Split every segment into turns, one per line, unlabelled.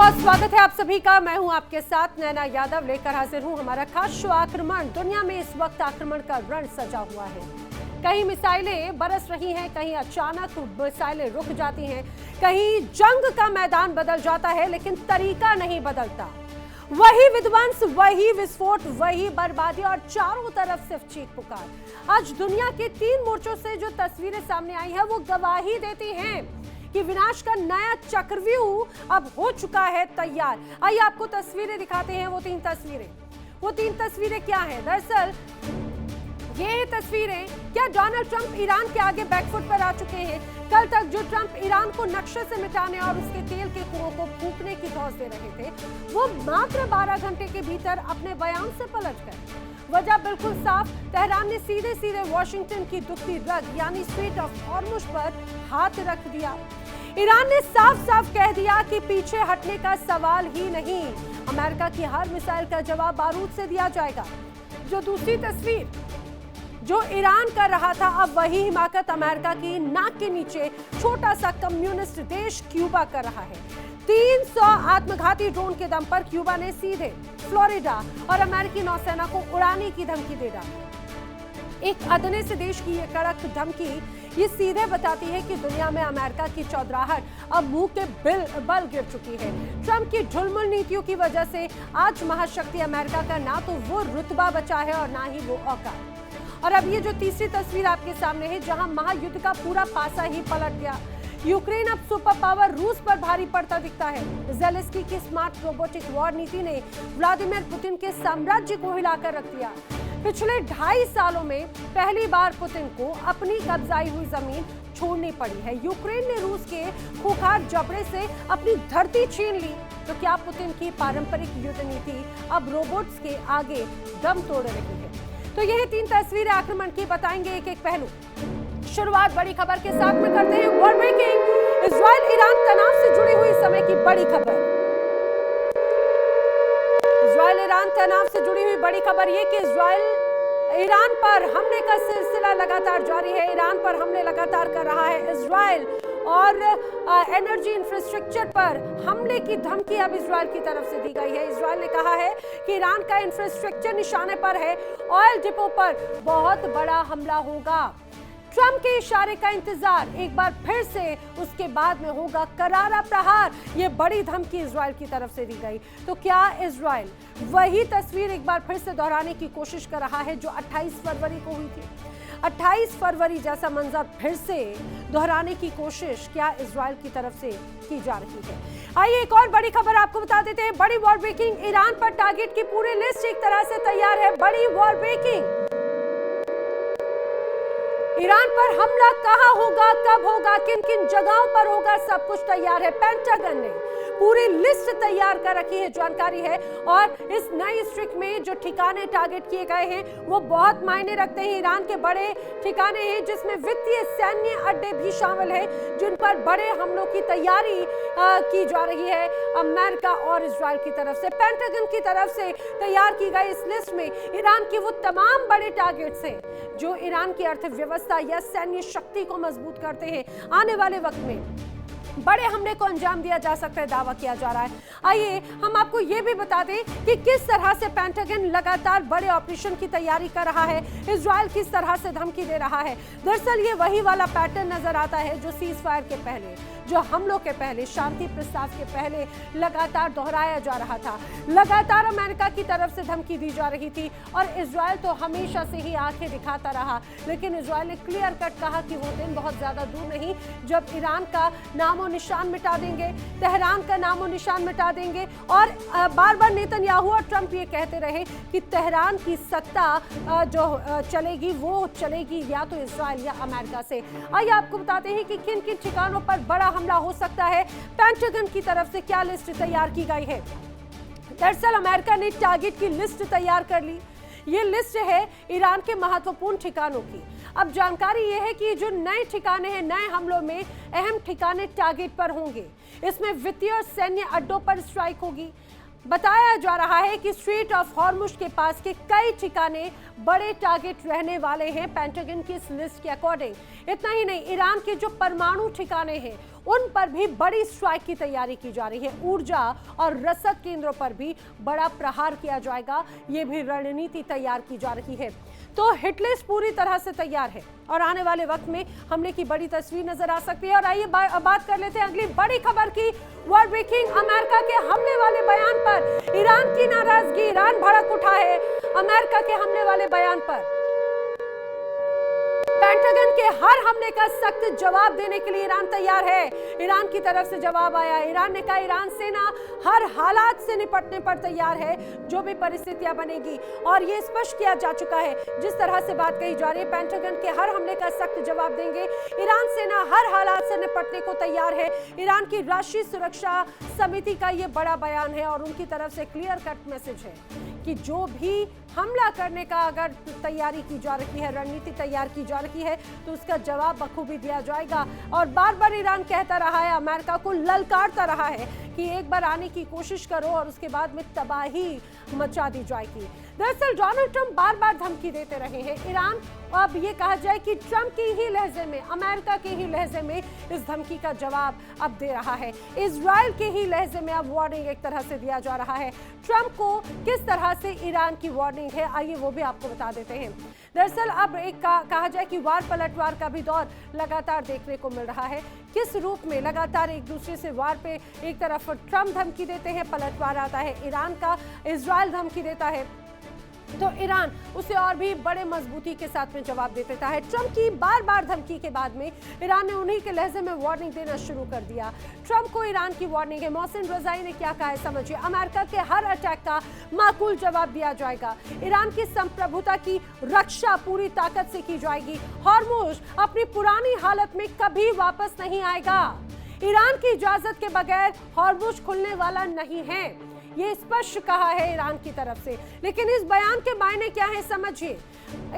बहुत स्वागत है आप सभी का। मैं हूं आपके साथ नैना यादव, लेकर हाजिर हूं हमारा खास शो आक्रमण। दुनिया में इस वक्त आक्रमण का रण सजा हुआ है। कहीं मिसाइलें बरस रही हैं, कहीं अचानक मिसाइलें रुक जाती हैं, कहीं जंग का मैदान बदल जाता है, लेकिन तरीका नहीं बदलता। वही विध्वंस, वही विस्फोट, वही बर्बादी और चारों तरफ सिर्फ चीख पुकार। आज दुनिया के 3 मोर्चों से जो तस्वीरें सामने आई हैं वो गवाही देती हैं कि विनाश का नया चक्रव्यूह अब हो चुका है तैयार। आइए आपको तस्वीरें दिखाते हैं। वो तीन तस्वीरें क्या हैं? दरअसल ये तस्वीरें, क्या डोनाल्ड ट्रंप ईरान के आगे बैकफुट पर आ चुके हैं? कल तक जो ट्रंप ईरान को नक्शे से मिटाने और उसके तेल के कुओं को फूंकने की धौंस दे रहे थे, वो मात्र 12 घंटे के भीतर अपने बयान से पलट गए। वजह बिल्कुल साफ, तेहरान ने सीधे सीधे वॉशिंगटन की दुखती रग यानी स्ट्रेट ऑफ हॉर्मुज पर हाथ रख दिया। ईरान ने साफ साफ कह दिया कि पीछे हटने का सवाल ही नहीं, अमेरिका की हर मिसाइल का जवाब बारूद से दिया जाएगा। जो दूसरी तस्वीर जो ईरान कर रहा था, अब वही हिमाकत अमेरिका की नाक के नीचे छोटा सा कम्युनिस्ट देश क्यूबा कर रहा है। 300 आत्मघाती ड्रोन के दम पर क्यूबा ने सीधे फ्लोरिडा और अमेरिकी नौसेना को उड़ाने की धमकी दे डाली। एक अदने से देश की ये कड़क धमकी ये सीधे बताती है कि दुनिया में अमेरिका की चौधराहट अब मुंह के बल गिर चुकी है। ट्रंप की ढुलमुल नीतियों की वजह से आज महाशक्ति अमेरिका का ना तो वो रुतबा बचा है और ना ही वो औकात। और अब ये जो तीसरी तस्वीर आपके सामने है, जहां महायुद्ध का पूरा पासा ही पलट गया। यूक्रेन अब सुपर पावर रूस पर भारी पड़ता दिखता है। ज़ेलेंस्की की स्मार्ट रोबोटिक वॉर नीति ने व्लादिमीर पुतिन के साम्राज्य को हिलाकर रख दिया। पिछले 2.5 सालों में पहली बार पुतिन को अपनी कब्जाई हुई जमीन छोड़नी पड़ी है। यूक्रेन ने रूस के खूंखार जबड़े से अपनी धरती छीन ली। तो क्या पुतिन की पारंपरिक युद्ध नीति अब रोबोट्स के आगे दम तोड़ रही है? तो यह 3 तस्वीरें आक्रमण की, बताएंगे एक एक पहलू। शुरुआत बड़ी खबर के साथ में करते हैं। वर्ल्ड ब्रेकिंग, इजराइल ईरान तनाव से जुड़ी हुई समय की बड़ी खबर। इजराइल ईरान तनाव से जुड़ी हुई बड़ी खबर यह कि इजराइल ईरान पर हमले का सिलसिला लगातार जारी है। ईरान पर हमले लगातार कर रहा है इजराइल और एनर्जी इंफ्रास्ट्रक्चर पर हमले की धमकी अब इजराइल की तरफ से दी गई है। इजराइल ने कहा है कि ईरान का इंफ्रास्ट्रक्चर निशाने पर है, ऑयल डिपो पर बहुत बड़ा हमला होगा। ट्रंप के इशारे का इंतजार, एक बार फिर से उसके बाद में होगा करारा प्रहार। ये बड़ी धमकी इजराइल की तरफ से दी गई। तो क्या इजराइल वही तस्वीर एक बार फिर से दोहराने की कोशिश कर रहा है जो 28 फरवरी को हुई थी? 28 फरवरी जैसा मंजर फिर से दोहराने की कोशिश क्या इजराइल की तरफ से की जा रही है? आइए एक और बड़ी खबर आपको बता देते हैं। बड़ी वॉर ब्रेकिंग, ईरान पर टारगेट की पूरी लिस्ट एक तरह से तैयार है। बड़ी वॉर ब्रेकिंग, ईरान पर हमला कहां होगा, कब होगा, किन किन जगहों पर होगा, सब कुछ तैयार है। पेंटागन ने पूरी लिस्ट तैयार कर रखी है, जानकारी है। और इस नई स्ट्रिक में जो ठिकाने टारगेट किए गए हैं वो बहुत मायने रखते हैं। ईरान के बड़े ठिकाने हैं जिसमें वित्तीय सैन्य अड्डे भी शामिल हैं, जिन पर बड़े हमलों की तैयारी की जा रही है अमेरिका और इजराइल की तरफ से। पेंटागन की तरफ से तैयार की गई इस लिस्ट में ईरान के वो तमाम बड़े टारगेट्स हैं जो ईरान की अर्थव्यवस्था या सैन्य शक्ति को मजबूत करते हैं। आने वाले वक्त में बड़े हमले को अंजाम दिया जा सकता है, दावा किया जा रहा है। आइए हम आपको यह भी बता दें कि किस तरह से पेंटागन लगातार बड़े ऑपरेशन की तैयारी कर रहा है, इजराइल किस तरह से धमकी दे रहा है। दरअसल ये वही वाला पैटर्न नजर आता है जो सीज फायर के पहले, जो हमलों के पहले, शांति प्रस्ताव के पहले लगातार दोहराया जा रहा था। लगातार अमेरिका की तरफ से धमकी दी जा रही थी और इजराइल तो हमेशा से ही आंखें दिखाता रहा। लेकिन इजराइल ने क्लियर कट कहा कि वो दिन बहुत ज्यादा दूर नहीं जब ईरान का नामो निशान मिटा देंगे, तेहरान का नामो निशान मिटा देंगे। और बार बार नेतन्याहू और ट्रंप ये कहते रहे कि तेहरान की सत्ता जो चलेगी वो चलेगी या तो इजराइल या अमेरिका से। आइए आपको बताते हैं कि किन किन ठिकानों पर बड़ा हमला हो सकता है। पेंटागन की तरफ से क्या लिस्ट तैयार की गई है? दरअसल अमेरिका ने टारगेट की लिस्ट तैयार कर ली। ये लिस्ट है ईरान के महत्वपूर्ण ठिकानों की। अब जानकारी ये है कि जो नए ठिकाने हैं, नए हमलों में अहम ठिकाने टारगेट पर होंगे। इसमें वित्तीय और सैन्य अड्डों पर स्ट्राइक होगी। बताया जा रहा है कि स्ट्रेट ऑफ हॉर्मुज के पास के कई ठिकाने बड़े टारगेट रहने वाले हैं पेंटागन की इस लिस्ट के अकॉर्डिंग। इतना ही नहीं, ईरान के जो परमाणु ठिकाने हैं उन पर भी बड़ी स्ट्राइक की तैयारी की जा रही है। ऊर्जा और रसद केंद्रों पर भी बड़ा प्रहार किया जाएगा, ये भी रणनीति तैयार की जा रही है। तो हिट लिस्ट पूरी तरह से तैयार है और आने वाले वक्त में हमले की बड़ी तस्वीर नजर आ सकती है। और आइए बात कर लेते हैं अगली बड़ी खबर की। वर्ल्ड ब्रेकिंग, अमेरिका के हमले वाले बयान पर ईरान की नाराजगी, ईरान भड़क उठा है अमेरिका के हमले वाले बयान पर। पेंटागन के हर हमले का सख्त जवाब देने के लिए ईरान तैयार है। ईरान की तरफ से जवाब आया। ईरान ने कहा ईरान सेना हर हालात से निपटने पर तैयार है, जो भी परिस्थितियां बनेगी। और ये स्पष्ट किया जा चुका है, जिस तरह से बात कही जा रही है, पेंटागन के हर हमले का सख्त जवाब देंगे। ईरान सेना हर हालात से निपटने को तैयार है। ईरान की राष्ट्रीय सुरक्षा समिति का ये बड़ा बयान है और उनकी तरफ से क्लियर कट मैसेज है कि जो भी हमला करने का अगर तैयारी की जा रही है, रणनीति तैयार की जा रही है, तो उसका जवाब बखूबी दिया जाएगा। और बार बार ईरान कहता रहा है, अमेरिका को ललकारता रहा है कि एक बार आने की कोशिश करो और उसके बाद में तबाही मचा दी जाएगी। दरअसल डोनाल्ड ट्रंप बार बार धमकी देते रहे हैं। ईरान, अब ये कहा जाए कि ट्रंप के ही लहजे में, अमेरिका के ही लहजे में इस धमकी का जवाब अब दे रहा है। इजराइल के ही लहजे में अब वार्निंग एक तरह से दिया जा रहा है। ट्रंप को किस तरह से ईरान की वार्निंग है, आइए वो भी आपको बता देते हैं। दरअसल अब एक कहा जाए कि वार पलटवार का भी दौर लगातार देखने को मिल रहा है। किस रूप में लगातार एक दूसरे से वार पे, एक तरफ ट्रंप धमकी देते हैं, पलटवार आता है ईरान का, इजराइल धमकी देता है तो ईरान उसे और भी बड़े मजबूती के साथ में जवाब दे देता है। ट्रंप की बार बार धमकी के बाद में ईरान ने उन्हीं के लहजे में वार्निंग देना शुरू कर दिया। ट्रंप को ईरान की वार्निंग है। मोहसिन रजाई ने क्या कहा है, समझिए। अमेरिका के हर अटैक का माकूल जवाब दिया जाएगा। ईरान की संप्रभुता की रक्षा पूरी ताकत से की जाएगी। हॉर्मुज अपनी पुरानी हालत में कभी वापस नहीं आएगा। ईरान की इजाजत के बगैर हॉर्मुज खुलने वाला नहीं है, ये स्पष्ट कहा है ईरान की तरफ से। लेकिन इस बयान के मायने क्या है, समझिए।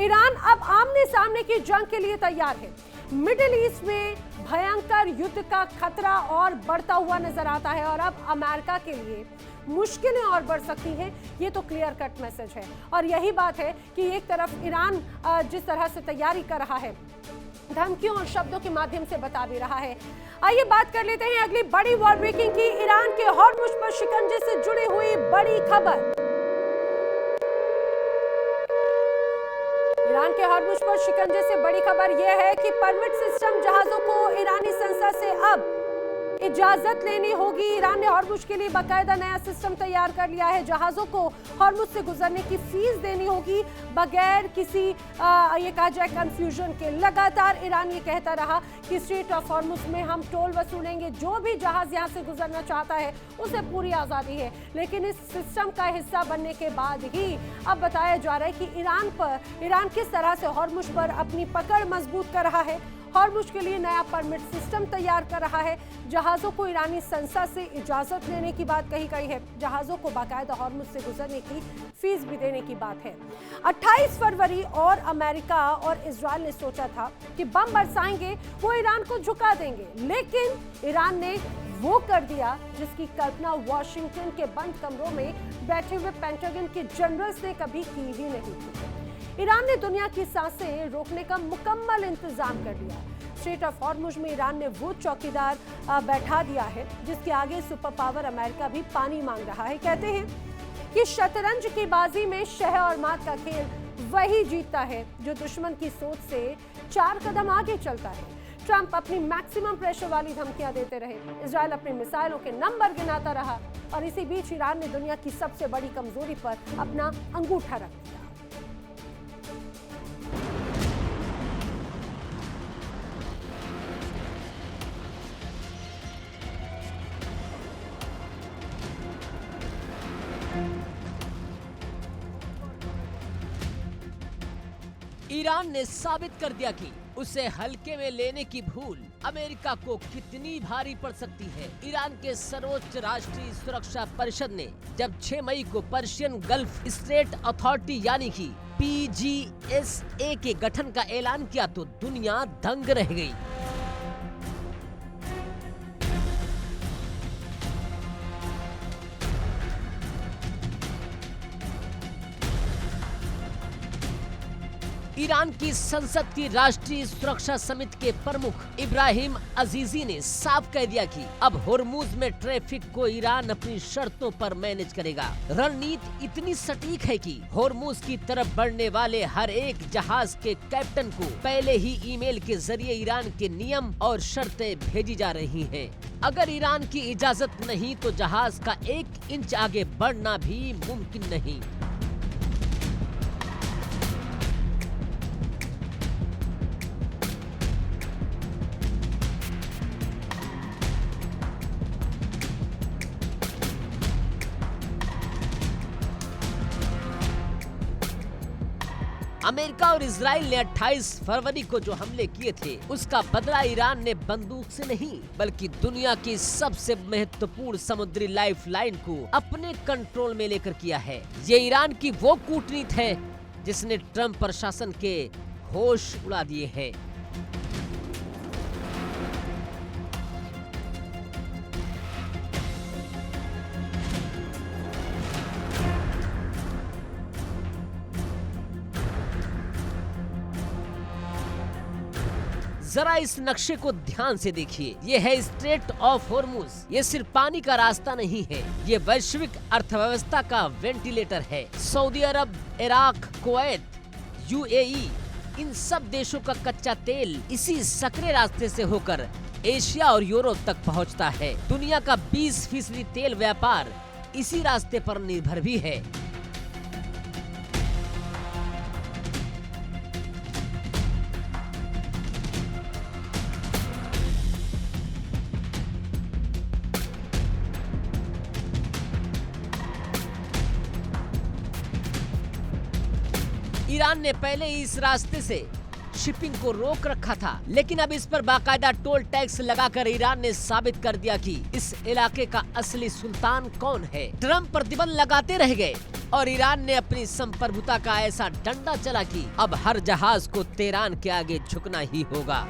ईरान अब आमने सामने की जंग के लिए तैयार है। मिडिल ईस्ट में भयंकर युद्ध का खतरा और बढ़ता हुआ नजर आता है और अब अमेरिका के लिए मुश्किलें और बढ़ सकती हैं, ये तो क्लियर कट मैसेज है। और यही बात है कि एक तरफ ईरान जिस तरह से तैयारी कर रहा है, धमकियों और शब्दों के माध्यम से बता भी रहा है। आइए बात कर लेते हैं अगली बड़ी वर्ल्ड ब्रेकिंग की। ईरान के हॉर्मुज पर शिकंजे से जुड़ी हुई बड़ी खबर। ईरान के हॉर्मुज पर शिकंजे से बड़ी खबर यह है कि परमिट सिस्टम जहाजों को ईरानी संसद से अब इजाजत लेनी होगी। ईरान ने हॉर्मुज के लिए बाकायदा नया सिस्टम तैयार कर लिया है। जहाजों को हॉर्मुज से गुजरने की फीस देनी होगी बगैर किसी ये कहा जाए कंफ्यूजन के। लगातार ईरान ये कहता रहा कि स्ट्रेट ऑफ हॉर्मुज में हम टोल वसूलेंगे, जो भी जहाज यहाँ से गुजरना चाहता है उसे पूरी आज़ादी है। लेकिन इस सिस्टम का हिस्सा बनने के बाद ही अब बताया जा रहा है कि ईरान किस तरह से हॉर्मुज पर अपनी पकड़ मजबूत कर रहा है, हॉर्मुज के लिए नया परमिट सिस्टम तैयार कर रहा है। जहाजों को ईरानी संसद से इजाजत लेने की बात कही गई है। जहाजों को बाकायदा हॉर्मुज से गुजरने की फीस भी देने की बात है। 28 फरवरी और अमेरिका और इजराइल ने सोचा था कि बम बरसाएंगे, वो ईरान को झुका देंगे, लेकिन ईरान ने वो कर दिया जिसकी कल्पना वॉशिंगटन के बंद कमरों में बैठे हुए पेंटागन के जनरल्स ने कभी की ही नहीं थी। ईरान ने दुनिया की सांसें रोकने का मुकम्मल इंतजाम कर लिया। स्ट्रेट ऑफ हॉर्मुज में ईरान ने वो चौकीदार बैठा दिया है जिसके आगे सुपर पावर अमेरिका भी पानी मांग रहा है। कहते हैं कि शतरंज की बाजी में शह और मात का खेल वही जीतता है जो दुश्मन की सोच से 4 कदम आगे चलता है। ट्रंप अपनी मैक्सिमम प्रेशर वाली धमकियां देते रहे, इजराइल अपने मिसाइलों के नंबर गिनाता रहा और इसी बीच ईरान ने दुनिया की सबसे बड़ी कमजोरी पर अपना अंगूठा रख दिया।
ईरान ने साबित कर दिया कि उसे हल्के में लेने की भूल अमेरिका को कितनी भारी पड़ सकती है। ईरान के सर्वोच्च राष्ट्रीय सुरक्षा परिषद ने जब 6 मई को पर्शियन गल्फ स्टेट अथॉरिटी यानी कि PGSA के गठन का ऐलान किया तो दुनिया दंग रह गई। ईरान की संसद की राष्ट्रीय सुरक्षा समिति के प्रमुख इब्राहिम अजीजी ने साफ कह दिया कि अब होर्मुज में ट्रैफिक को ईरान अपनी शर्तों पर मैनेज करेगा। रणनीति इतनी सटीक है कि होर्मुज की तरफ बढ़ने वाले हर एक जहाज के कैप्टन को पहले ही ईमेल के जरिए ईरान के नियम और शर्तें भेजी जा रही हैं। अगर ईरान की इजाजत नहीं तो जहाज का 1 इंच आगे बढ़ना भी मुमकिन नहीं। अमेरिका और इजराइल ने 28 फरवरी को जो हमले किए थे उसका बदला ईरान ने बंदूक से नहीं बल्कि दुनिया की सबसे महत्वपूर्ण समुद्री लाइफलाइन को अपने कंट्रोल में लेकर किया है। ये ईरान की वो कूटनीति है जिसने ट्रंप प्रशासन के होश उड़ा दिए हैं। जरा इस नक्शे को ध्यान से देखिए। ये है स्ट्रेट ऑफ होर्मुज। ये सिर्फ पानी का रास्ता नहीं है, ये वैश्विक अर्थव्यवस्था का वेंटिलेटर है। सऊदी अरब, इराक, कुवैत, यूएई, इन सब देशों का कच्चा तेल इसी सकरे रास्ते से होकर एशिया और यूरोप तक पहुंचता है। दुनिया का 20% तेल व्यापार इसी रास्ते पर निर्भर भी है। ईरान ने पहले ही इस रास्ते से शिपिंग को रोक रखा था, लेकिन अब इस पर बाकायदा टोल टैक्स लगाकर ईरान ने साबित कर दिया कि इस इलाके का असली सुल्तान कौन है। ट्रंप प्रतिबंध लगाते रह गए और ईरान ने अपनी संप्रभुता का ऐसा डंडा चला कि अब हर जहाज को तेहरान के आगे झुकना ही होगा।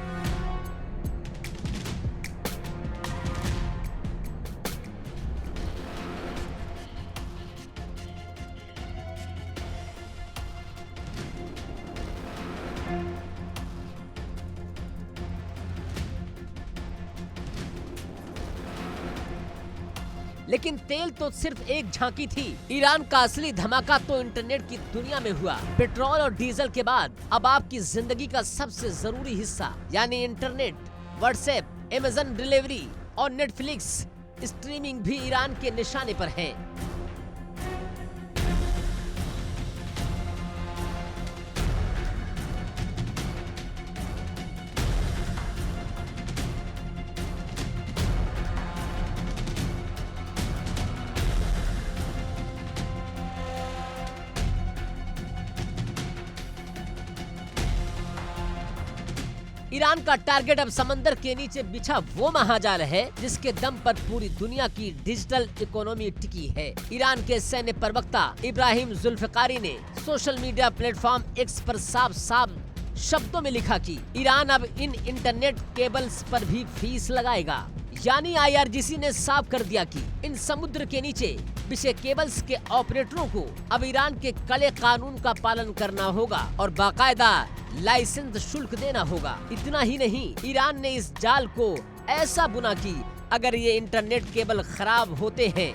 लेकिन तेल तो सिर्फ एक झांकी थी। ईरान का असली धमाका तो इंटरनेट की दुनिया में हुआ। पेट्रोल और डीजल के बाद अब आपकी जिंदगी का सबसे जरूरी हिस्सा यानी इंटरनेट, व्हाट्सएप, अमेज़न डिलीवरी और नेटफ्लिक्स स्ट्रीमिंग भी ईरान के निशाने पर है। ईरान का टारगेट अब समंदर के नीचे बिछा वो महाजाल है जिसके दम पर पूरी दुनिया की डिजिटल इकोनॉमी टिकी है। ईरान के सैन्य प्रवक्ता इब्राहिम जुल्फिकारी ने सोशल मीडिया प्लेटफॉर्म एक्स पर साफ साफ शब्दों में लिखा कि ईरान अब इन इंटरनेट केबल्स पर भी फीस लगाएगा। यानी IRGC ने साफ कर दिया कि इन समुद्र के नीचे बिछे केबल्स के ऑपरेटरों को अब ईरान के कड़े कानून का पालन करना होगा और बाकायदा लाइसेंस शुल्क देना होगा। इतना ही नहीं, ईरान ने इस जाल को ऐसा बुना कि अगर ये इंटरनेट केबल खराब होते हैं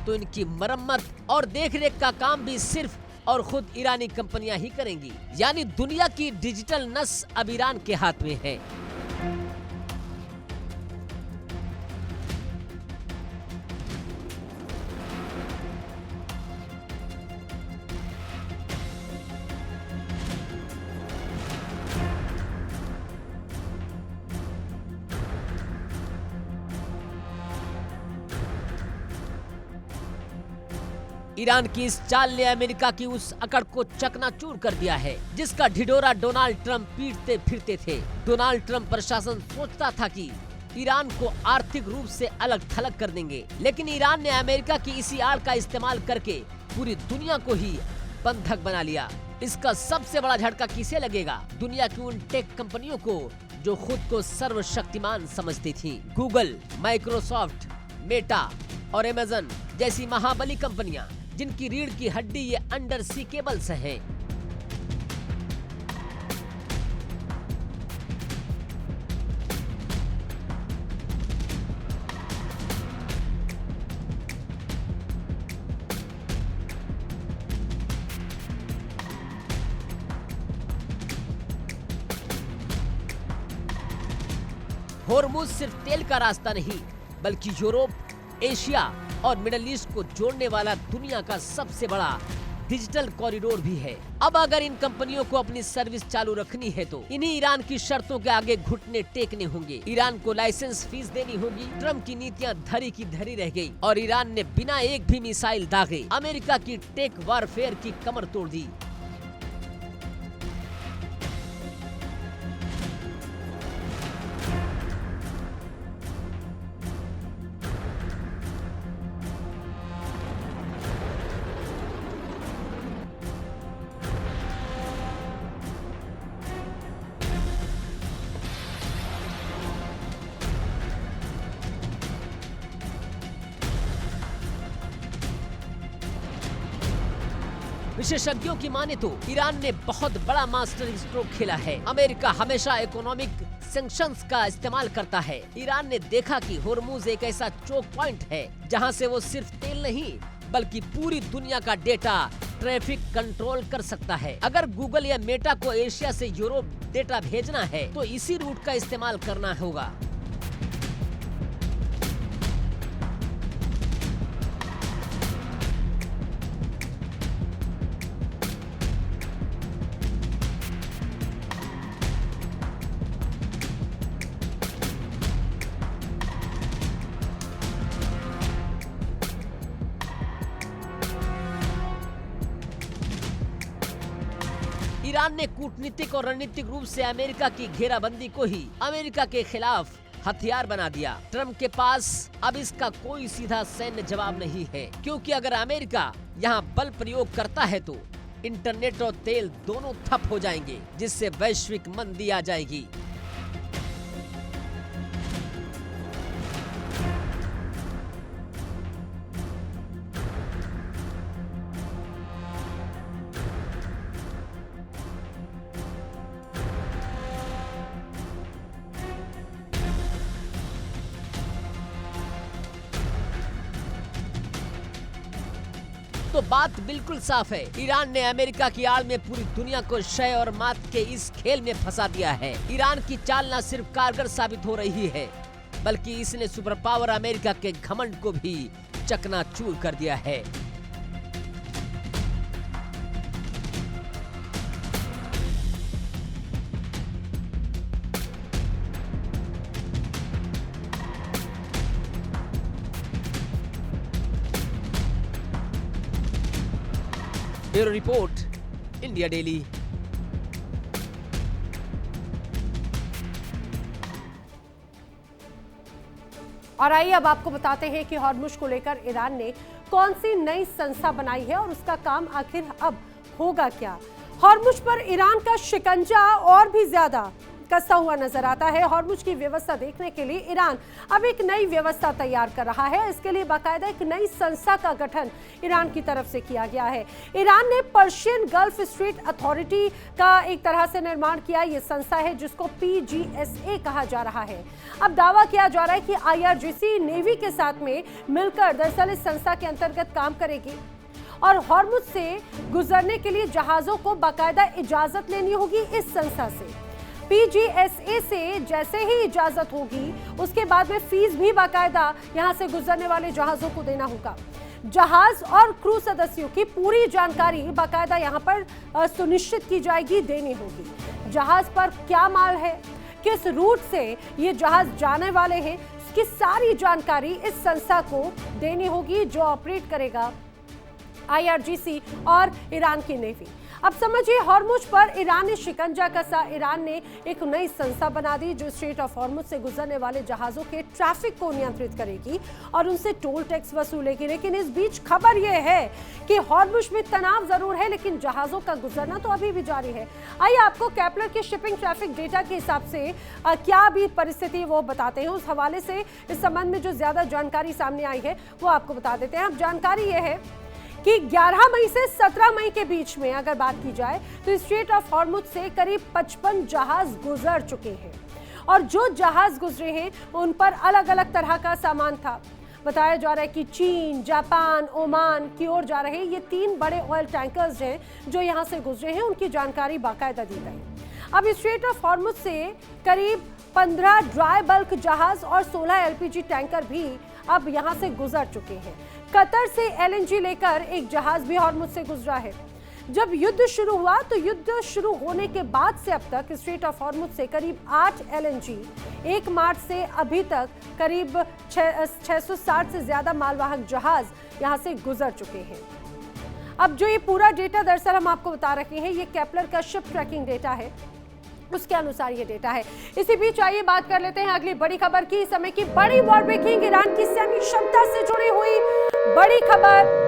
तो इनकी मरम्मत और देखरेख का काम भी सिर्फ और खुद ईरानी कंपनियां ही करेंगी। यानी दुनिया की डिजिटल नस अब ईरान के हाथ में है। ईरान की इस चाल ने अमेरिका की उस अकड़ को चकनाचूर कर दिया है जिसका ढिढोरा डोनाल्ड ट्रंप पीटते फिरते थे। डोनाल्ड ट्रंप प्रशासन सोचता था कि ईरान को आर्थिक रूप से अलग थलग कर देंगे, लेकिन ईरान ने अमेरिका की इसी आड़ का इस्तेमाल करके पूरी दुनिया को ही बंधक बना लिया। इसका सबसे बड़ा झटका किसे लगेगा? दुनिया की उन टेक कंपनियों को जो खुद को सर्वशक्तिमान समझती थी। गूगल, माइक्रोसॉफ्ट, मेटा और अमेज़न जैसी महाबली कंपनियां जिनकी रीढ़ की हड्डी ये अंडर सी केबल्स हैं। होर्मुज सिर्फ तेल का रास्ता नहीं, बल्कि यूरोप, एशिया और मिडिल ईस्ट को जोड़ने वाला दुनिया का सबसे बड़ा डिजिटल कॉरिडोर भी है। अब अगर इन कंपनियों को अपनी सर्विस चालू रखनी है तो इन्हीं ईरान की शर्तों के आगे घुटने टेकने होंगे। ईरान को लाइसेंस फीस देनी होगी। ट्रम्प की नीतियां धरी की धरी रह गई और ईरान ने बिना एक भी मिसाइल दागे अमेरिका की टेक वारफेयर की कमर तोड़ दी। विशेषज्ञों की माने तो ईरान ने बहुत बड़ा मास्टर स्ट्रोक खेला है। अमेरिका हमेशा इकोनॉमिक सैंक्शंस का इस्तेमाल करता है। ईरान ने देखा कि होर्मुज एक ऐसा चोक पॉइंट है जहां से वो सिर्फ तेल नहीं बल्कि पूरी दुनिया का डेटा ट्रैफिक कंट्रोल कर सकता है। अगर गूगल या मेटा को एशिया से यूरोप डेटा भेजना है तो इसी रूट का इस्तेमाल करना होगा। ईरान ने कूटनीतिक और रणनीतिक रूप से अमेरिका की घेराबंदी को ही अमेरिका के खिलाफ हथियार बना दिया। ट्रम्प के पास अब इसका कोई सीधा सैन्य जवाब नहीं है, क्योंकि अगर अमेरिका यहाँ बल प्रयोग करता है तो इंटरनेट और तेल दोनों ठप हो जाएंगे, जिससे वैश्विक मंदी आ जाएगी। तो बात बिल्कुल साफ है, ईरान ने अमेरिका की आड़ में पूरी दुनिया को शय और मात के इस खेल में फंसा दिया है। ईरान की चाल न सिर्फ कारगर साबित हो रही है, बल्कि इसने सुपर पावर अमेरिका के घमंड को भी चकनाचूर कर दिया है। Bureau report, India daily.
और आइए अब आपको बताते हैं कि हॉर्मुज को लेकर ईरान ने कौन सी नई संस्था बनाई है और उसका काम आखिर अब होगा क्या। हॉर्मुज पर ईरान का शिकंजा और भी ज्यादा कसता हुआ नजर आता है। हॉर्मुज की व्यवस्था देखने के लिए ईरान अब एक नई व्यवस्था तैयार कर रहा है। इसके लिए बाकायदा एक नई संस्था का गठन ईरान की तरफ से किया गया है। ईरान ने पर्शियन गल्फ स्ट्रेट अथॉरिटी का एक तरह से निर्माण किया। यह संस्था है जिसको PGSA कहा जा रहा है। अब दावा किया जा रहा है कि IRGC नेवी के साथ में मिलकर दरअसल इस संस्था के अंतर्गत काम करेगी और हॉर्मुज से गुजरने के लिए जहाजों को बाकायदा इजाजत लेनी होगी। इस संस्था से PGSA से जैसे ही इजाजत होगी उसके बाद में फीस भी बाकायदा यहां से गुजरने वाले जहाजों को देना होगा। जहाज और क्रू सदस्यों की पूरी जानकारी बाकायदा यहां पर सुनिश्चित की जाएगी, देनी होगी। जहाज पर क्या माल है, किस रूट से ये जहाज जाने वाले हैं, इसकी सारी जानकारी इस संस्था को देनी होगी जो ऑपरेट करेगा IRGC और ईरान की नेवी। अब समझिए, हॉर्मुज पर ईरान ने शिकंजा कसा। ईरान ने एक नई संस्था बना दी जो स्ट्रेट ऑफ हॉर्मुज से गुजरने वाले जहाजों के ट्रैफिक को नियंत्रित करेगी और उनसे टोल टैक्स वसूलेगी। लेकिन इस बीच खबर यह है कि हॉर्मुज में तनाव जरूर है, लेकिन जहाजों का गुजरना तो अभी भी जारी है। आइए आपको केपलर के शिपिंग ट्रैफिक डेटा के हिसाब से क्या अभी परिस्थिति वो बताते हैं। उस हवाले से इस संबंध में जो ज्यादा जानकारी सामने आई है वो आपको बता देते हैं। अब जानकारी यह है कि 11 मई से 17 मई के बीच में अगर बात की जाए तो स्ट्रेट ऑफ हॉर्मुज से करीब 55 जहाज गुजर चुके हैं और जो जहाज गुजरे हैं उन पर अलग अलग तरह का सामान था। बताया जा रहा है कि चीन, जापान, ओमान की ओर जा रहे ये 3 बड़े ऑयल टैंकर्स हैं जो यहां से गुजरे हैं, उनकी जानकारी बाकायदा दी गई। अब स्ट्रेट ऑफ हॉर्मुज से करीब 15 ड्राई बल्क जहाज और 16 एलपीजी टैंकर भी अब यहां से गुजर चुके हैं। कतर से एलएनजी लेकर एक जहाज भी हॉर्मुज से गुजरा है। जब युद्ध शुरू हुआ तो युद्ध शुरू होने के बाद से अब तक स्ट्रेट ऑफ हॉर्मुज से करीब 8 एलएनजी, 1 मार्च से अभी तक करीब 660 से ज्यादा मालवाहक जहाज यहां से गुजर चुके हैं। अब जो ये पूरा डेटा दरअसल हम आपको बता रहे हैं, ये केपलर का शिप ट्रैकिंग डेटा है, उसके अनुसार ये डेटा है। इसी बीच आइए बात कर लेते हैं अगली बड़ी खबर की। समय की बड़ी वॉर ब्रेकिंग, ईरान की सैन्य क्षमता से जुड़ी हुई बड़ी खबर।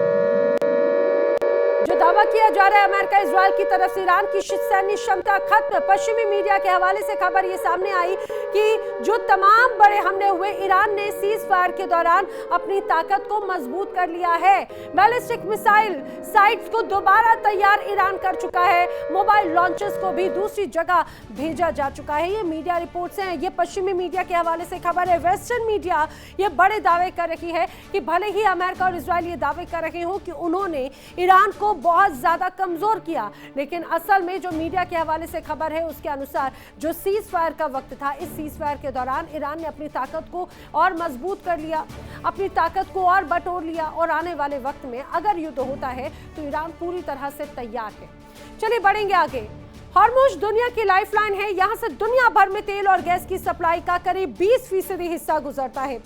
जो दावा किया जा रहा है अमेरिका इजराइल की तरफ से ईरान की सैन्य क्षमता खत्म। पश्चिमी मीडिया के हवाले से खबर ये सामने आई कि जो तमाम बड़े हमले हुए, ईरान ने सीज फायर के दौरान अपनी ताकत को मजबूत कर लिया है। बैलिस्टिक मिसाइल साइट्स को दोबारा तैयार ईरान कर चुका है। मोबाइल लॉन्चर्स को भी दूसरी जगह भेजा जा चुका है। ये मीडिया रिपोर्ट्स हैं, ये पश्चिमी मीडिया के हवाले से खबर है। वेस्टर्न मीडिया ये बड़े दावे कर रही है कि भले ही अमेरिका और इजराइल ये दावे कर रहे हो कि उन्होंने ईरान को बहुत ज्यादा कमजोर किया, लेकिन असल में जो मीडिया के हवाले से खबर है उसके अनुसार जो सीज फायर का वक्त था, इस सीज फायर के दौरान ईरान ने अपनी ताकत को और मजबूत कर लिया, अपनी ताकत को और बटोर लिया और आने वाले वक्त में अगर युद्ध होता है तो ईरान पूरी तरह से तैयार है। चलिए बढ़ेंगे आगे। हॉर्मुज दुनिया की लाइफलाइन है, यहां से दुनिया भर में तेल और गैस की सप्लाई का करीब 20% हिस्सा गुजरता है।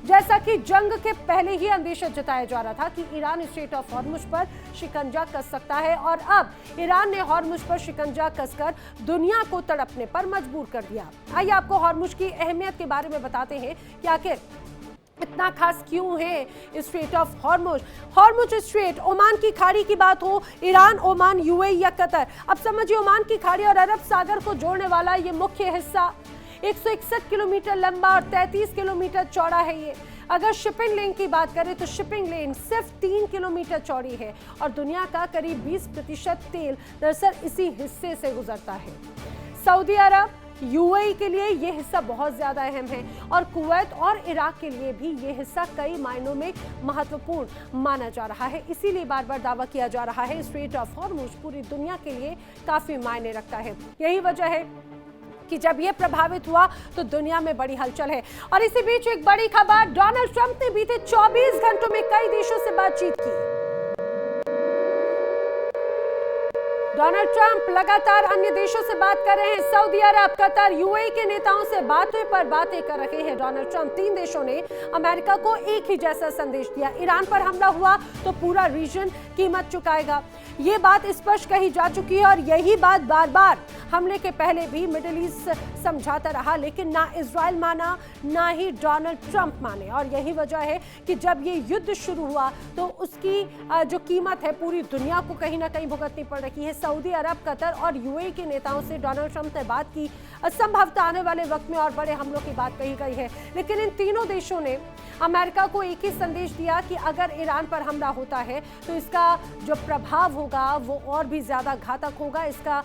जैसा कि जंग के पहले ही अंदेशा जताया जा रहा था कि ईरान स्ट्रेट ऑफ हॉर्मुज पर शिकंजा कस सकता है, और अब ईरान ने हॉर्मुज पर शिकंजा कसकर दुनिया को तड़पने पर मजबूर कर दिया। आइए आपको हॉर्मुज की अहमियत के बारे में बताते हैं कि आखिर इतना खास क्यों है straight of Hormuz. Hormuz strait, Oman की खाड़ी की बात हो, ईरान, ओमान, यूएई या कतर, अब समझिए ओमान की खाड़ी और अरब सागर को जोड़ने वाला ये मुख्य हिस्सा 161 किलोमीटर लंबा और 33 किलोमीटर चौड़ा है। ये अगर शिपिंग लेन की बात करें तो शिपिंग लेन सिर्फ 3 किलोमीटर चौड़ी है और दुनिया का करीब 20% तेल दरअसल इसी हिस्से से गुजरता है। सऊदी अरब, यूएई के लिए ये हिस्सा बहुत ज्यादा अहम है और कुवैत और इराक के लिए भी ये हिस्सा कई मायनों में महत्वपूर्ण माना जा रहा है। इसीलिए बार बार दावा किया जा रहा है स्ट्रेट ऑफ हॉर्मुज पूरी दुनिया के लिए काफी मायने रखता है। यही वजह है कि जब ये प्रभावित हुआ तो दुनिया में बड़ी हलचल है। और इसी बीच एक बड़ी खबर, डोनाल्ड ट्रंप ने बीते 24 घंटों में कई देशों से बातचीत की। डोनाल्ड ट्रंप लगातार अन्य देशों से बात कर रहे हैं। सऊदी अरब, कतर, यूएई के नेताओं से बातें पर बातें कर रहे हैं डोनाल्ड ट्रंप। 3 देशों ने अमेरिका को एक ही जैसा संदेश दिया, ईरान पर हमला हुआ तो पूरा रीजन कीमत चुकाएगा। ये बात स्पष्ट कही जा चुकी है और यही बात बार बार हमले के पहले भी मिडिल ईस्ट समझाता रहा, लेकिन ना इजराइल माना ना ही डोनाल्ड ट्रंप माने। और यही वजह है कि जब ये युद्ध शुरू हुआ तो उसकी जो कीमत है पूरी दुनिया को कहीं ना कहीं भुगतनी पड़ रही है। सऊदी अरब, कतर और यूएई के नेताओं से डोनाल्ड ट्रंप ने बात की, संभवतः आने वाले वक्त में और बड़े हमलों की बात कही गई है। लेकिन इन तीनों देशों ने अमेरिका को एक ही संदेश दिया कि अगर ईरान पर हमला होता है तो इसका जो प्रभाव होगा वो और भी ज्यादा घातक होगा, इसका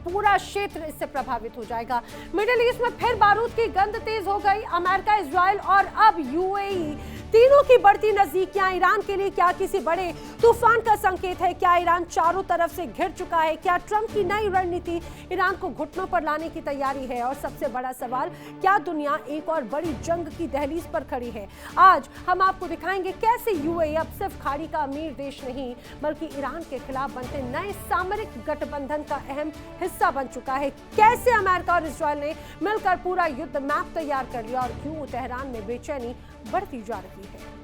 पूरा क्षेत्र इससे प्रभावित हो जाएगा। मिडिल ईस्ट में फिर बारूद की गंध तेज हो गई। अमेरिका, इजराइल और अब यूएई, तीनों की बढ़ती नजदीकियां ईरान के लिए क्या किसी बड़े तूफान का संकेत है? क्या ईरान चारों तरफ से घिर चुका है? क्या ट्रंप की नई रणनीति ईरान को घुटनों पर लाने की तैयारी है? और सबसे बड़ा सवाल, क्या दुनिया एक और बड़ी जंग की दहलीज पर खड़ी है? आज हम आपको दिखाएंगे कैसे यूएई अब सिर्फ खाड़ी का अमीर देश नहीं बल्कि ईरान के खिलाफ बनते नए सामरिक गठबंधन का अहम हिस्सा बन चुका है। कैसे अमेरिका और इजराइल ने मिलकर पूरा युद्ध मैप तैयार कर लिया और क्यों तेहरान में बेचैनी बढ़ती जा रही है।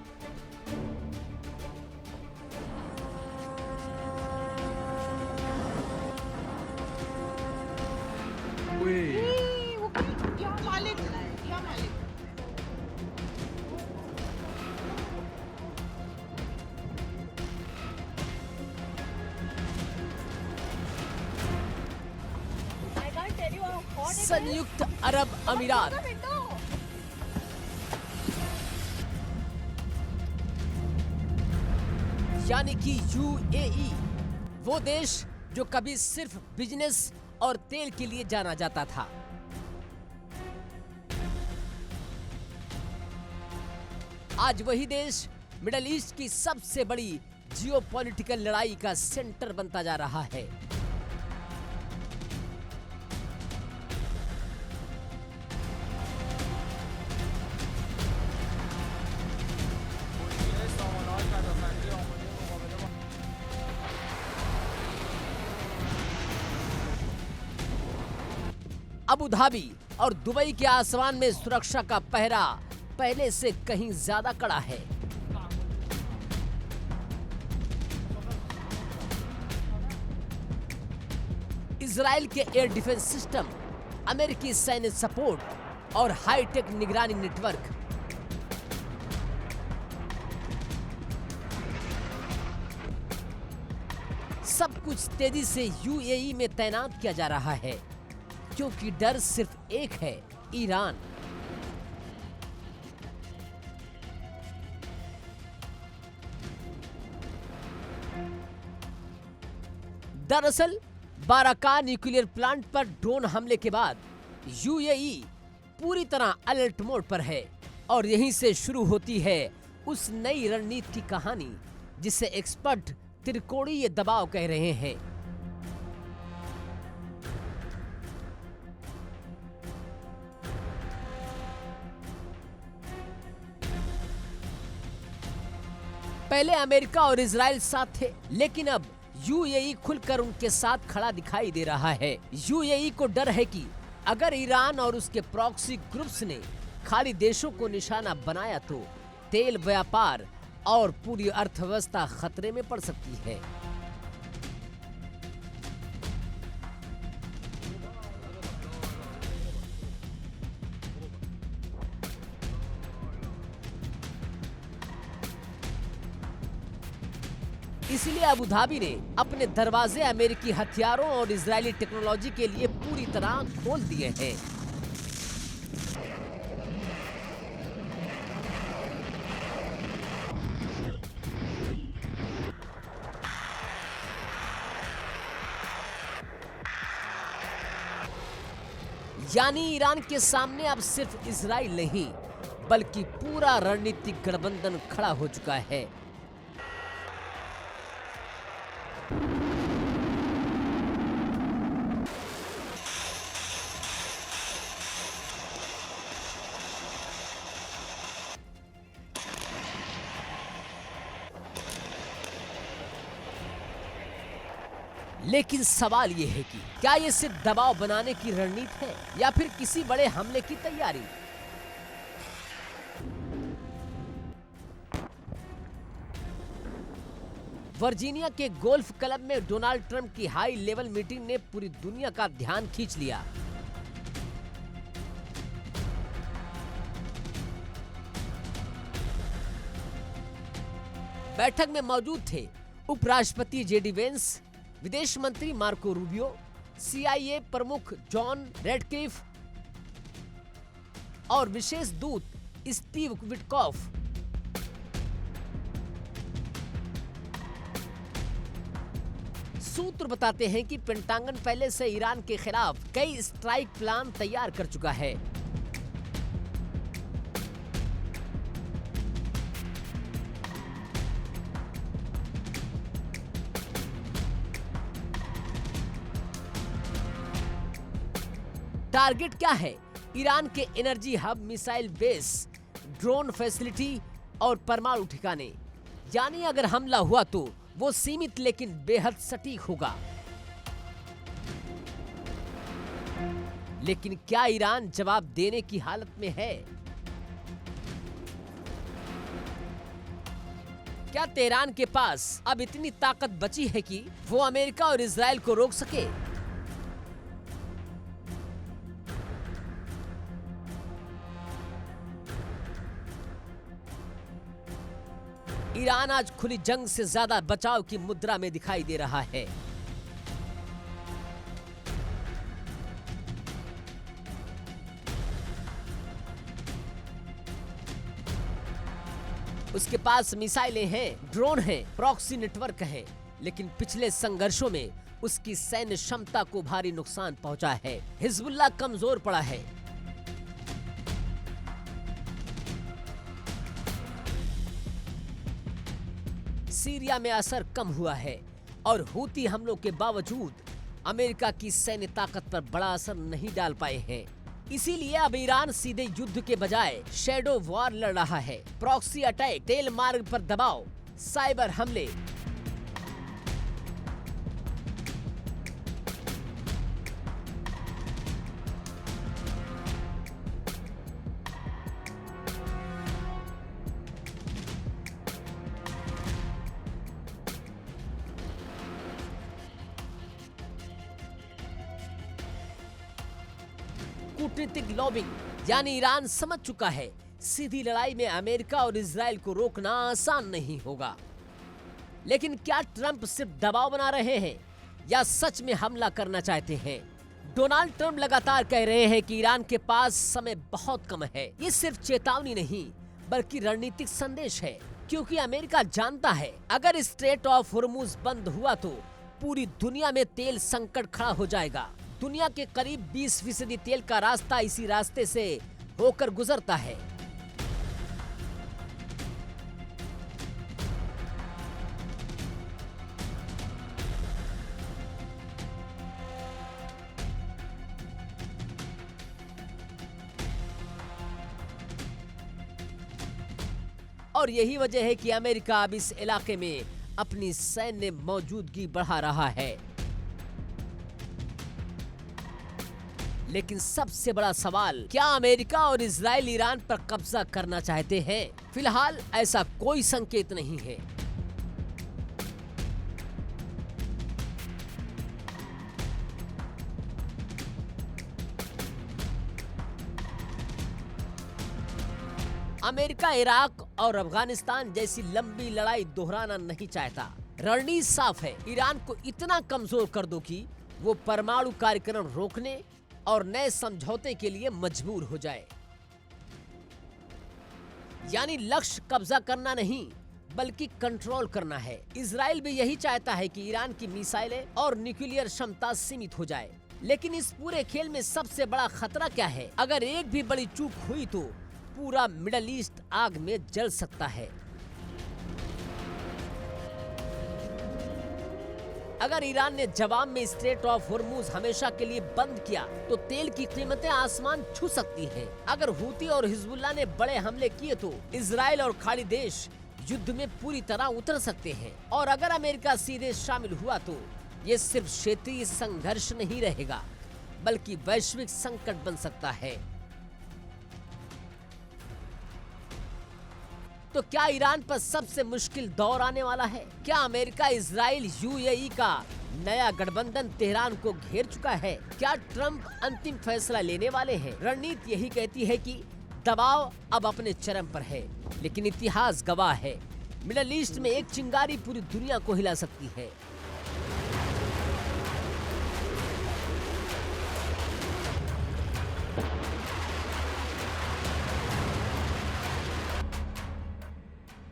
संयुक्त अरब अमीरात, यानी कि यूएई, वो देश जो कभी सिर्फ बिजनेस और तेल के लिए जाना जाता था, आज वही देश मिडिल ईस्ट की सबसे बड़ी जियोपॉलिटिकल लड़ाई का सेंटर बनता जा रहा है। अबू धाबी और दुबई के आसमान में सुरक्षा का पहरा पहले से कहीं ज्यादा कड़ा है। इजराइल के एयर डिफेंस सिस्टम, अमेरिकी सैन्य सपोर्ट और हाईटेक निगरानी नेटवर्क, सब कुछ तेजी से यूएई में तैनात किया जा रहा है, क्योंकि डर सिर्फ एक है, ईरान। दरअसल बाराका न्यूक्लियर प्लांट पर ड्रोन हमले के बाद यूएई पूरी तरह अलर्ट मोड पर है और यहीं से शुरू होती है उस नई रणनीति की कहानी जिसे एक्सपर्ट त्रिकोणीय दबाव कह रहे हैं। पहले अमेरिका और इजराइल साथ थे, लेकिन अब यूएई खुलकर उनके साथ खड़ा दिखाई दे रहा है। यूएई को डर है कि अगर ईरान और उसके प्रॉक्सी ग्रुप्स ने खाड़ी देशों को निशाना बनाया तो तेल व्यापार और पूरी अर्थव्यवस्था खतरे में पड़ सकती है। इसलिए अबू धाबी ने अपने दरवाजे अमेरिकी हथियारों और इजरायली टेक्नोलॉजी के लिए पूरी तरह खोल दिए हैं। यानी ईरान के सामने अब सिर्फ इजराइल नहीं, बल्कि पूरा रणनीतिक गठबंधन खड़ा हो चुका है। लेकिन सवाल ये है कि क्या ये सिर्फ दबाव बनाने की रणनीति है या फिर किसी बड़े हमले की तैयारी? वर्जीनिया के गोल्फ क्लब में डोनाल्ड ट्रंप की हाई लेवल मीटिंग ने पूरी दुनिया का ध्यान खींच लिया। बैठक में मौजूद थे उपराष्ट्रपति जेडी वेंस, विदेश मंत्री मार्को रूबियो, CIA प्रमुख जॉन रेडक्लिफ और विशेष दूत स्टीव विटकॉफ। सूत्र बताते हैं कि पेंटागन पहले से ईरान के खिलाफ कई स्ट्राइक प्लान तैयार कर चुका है। टारगेट क्या है? ईरान के energy hub, missile base, drone facility और परमाणु ठिकाने। यानी अगर हमला हुआ तो वो सीमित लेकिन बेहद सटीक होगा। लेकिन क्या ईरान जवाब देने की हालत में है? क्या तेहरान के पास अब इतनी ताकत बची है कि वो अमेरिका और इजराइल को रोक सके? ईरान आज खुली जंग से ज्यादा बचाव की मुद्रा में दिखाई दे रहा है। उसके पास मिसाइलें हैं, ड्रोन हैं, प्रॉक्सी नेटवर्क है, लेकिन पिछले संघर्षों में उसकी सैन्य क्षमता को भारी नुकसान पहुंचा है। हिजबुल्लाह कमजोर पड़ा है। सीरिया में असर कम हुआ है और हूती हमलों के बावजूद अमेरिका की सैन्य ताकत पर बड़ा असर नहीं डाल पाए हैं। इसीलिए अब ईरान सीधे युद्ध के बजाय शैडो वॉर लड़ रहा है। प्रॉक्सी अटैक, तेल मार्ग पर दबाव, साइबर हमले। कूटनीतिक लॉबिंग। यानी ईरान समझ चुका है सीधी लड़ाई में अमेरिका और इजराइल को रोकना आसान नहीं होगा। लेकिन क्या ट्रंप सिर्फ दबाव बना रहे हैं या सच में हमला करना चाहते हैं? डोनाल्ड ट्रंप लगातार कह रहे हैं कि ईरान के पास समय बहुत कम है। ये सिर्फ चेतावनी नहीं बल्कि रणनीतिक संदेश है, क्योंकि अमेरिका जानता है अगर स्ट्रेट ऑफ होर्मुज बंद हुआ तो पूरी दुनिया में तेल संकट खड़ा हो जाएगा। दुनिया के करीब 20% तेल का रास्ता इसी रास्ते से होकर गुजरता है। और यही वजह है कि अमेरिका अब इस इलाके में अपनी सैन्य मौजूदगी बढ़ा रहा है। लेकिन सबसे बड़ा सवाल, क्या अमेरिका और इजराइल ईरान पर कब्जा करना चाहते हैं? फिलहाल ऐसा कोई संकेत नहीं है। अमेरिका इराक और अफगानिस्तान जैसी लंबी लड़ाई दोहराना नहीं चाहता। रणनीति साफ है, ईरान को इतना कमजोर कर दो कि वो परमाणु कार्यक्रम रोकने और नए समझौते के लिए मजबूर हो जाए। यानी लक्ष्य कब्जा करना नहीं बल्कि कंट्रोल करना है। इजराइल भी यही चाहता है कि ईरान की मिसाइलें और न्यूक्लियर क्षमता सीमित हो जाए। लेकिन इस पूरे खेल में सबसे बड़ा खतरा क्या है? अगर एक भी बड़ी चूक हुई तो पूरा मिडल ईस्ट आग में जल सकता है। अगर ईरान ने जवाब में स्ट्रेट ऑफ होर्मुज हमेशा के लिए बंद किया तो तेल की कीमतें आसमान छू सकती हैं। अगर हूती और हिजबुल्लाह ने बड़े हमले किए तो इजराइल और खाड़ी देश युद्ध में पूरी तरह उतर सकते हैं। और अगर अमेरिका सीधे शामिल हुआ तो ये सिर्फ क्षेत्रीय संघर्ष नहीं रहेगा बल्कि वैश्विक संकट बन सकता है। तो क्या ईरान पर सबसे मुश्किल दौर आने वाला है? क्या अमेरिका, इजराइल, यूएई का नया गठबंधन तेहरान को घेर चुका है? क्या ट्रंप अंतिम फैसला लेने वाले हैं? रणनीति यही कहती है कि दबाव अब अपने चरम पर है, लेकिन इतिहास गवाह है, मिडल ईस्ट में एक चिंगारी पूरी दुनिया को हिला सकती है।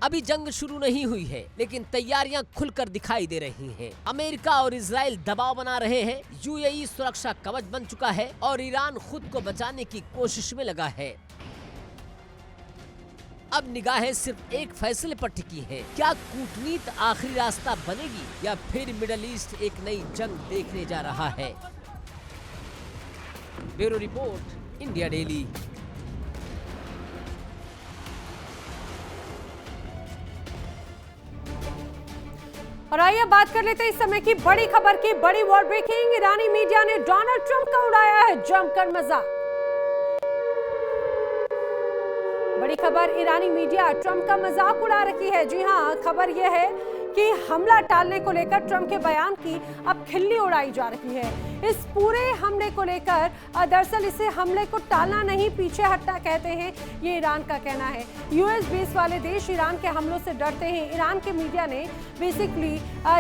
अभी जंग शुरू नहीं हुई है, लेकिन तैयारियां खुलकर दिखाई दे रही हैं। अमेरिका और इजराइल दबाव बना रहे हैं, यूएई सुरक्षा कवच बन चुका है और ईरान खुद को बचाने की कोशिश में लगा है। अब निगाहें सिर्फ एक फैसले पर टिकी हैं। क्या कूटनीति आखिरी रास्ता बनेगी या फिर मिडल ईस्ट एक नई जंग देखने जा रहा है? Bureau report, India daily.
और आइए बात कर लेते हैं इस समय की बड़ी खबर की। बड़ी वॉर ब्रेकिंग, ईरानी मीडिया ने डोनाल्ड ट्रंप का उड़ाया है जमकर मजाक। बड़ी खबर, ईरानी मीडिया ट्रंप का मजाक उड़ा रही है। जी हां, खबर यह है कि हमला टालने को लेकर ट्रंप के बयान की अब खिल्ली उड़ाई जा रही है। इस पूरे हमले को लेकर दरअसल इसे हमले को टालना नहीं, पीछे हटना कहते हैं, ये ईरान का कहना है। यूएस बेस वाले देश ईरान के हमलों से डरते हैं। ईरान के मीडिया ने बेसिकली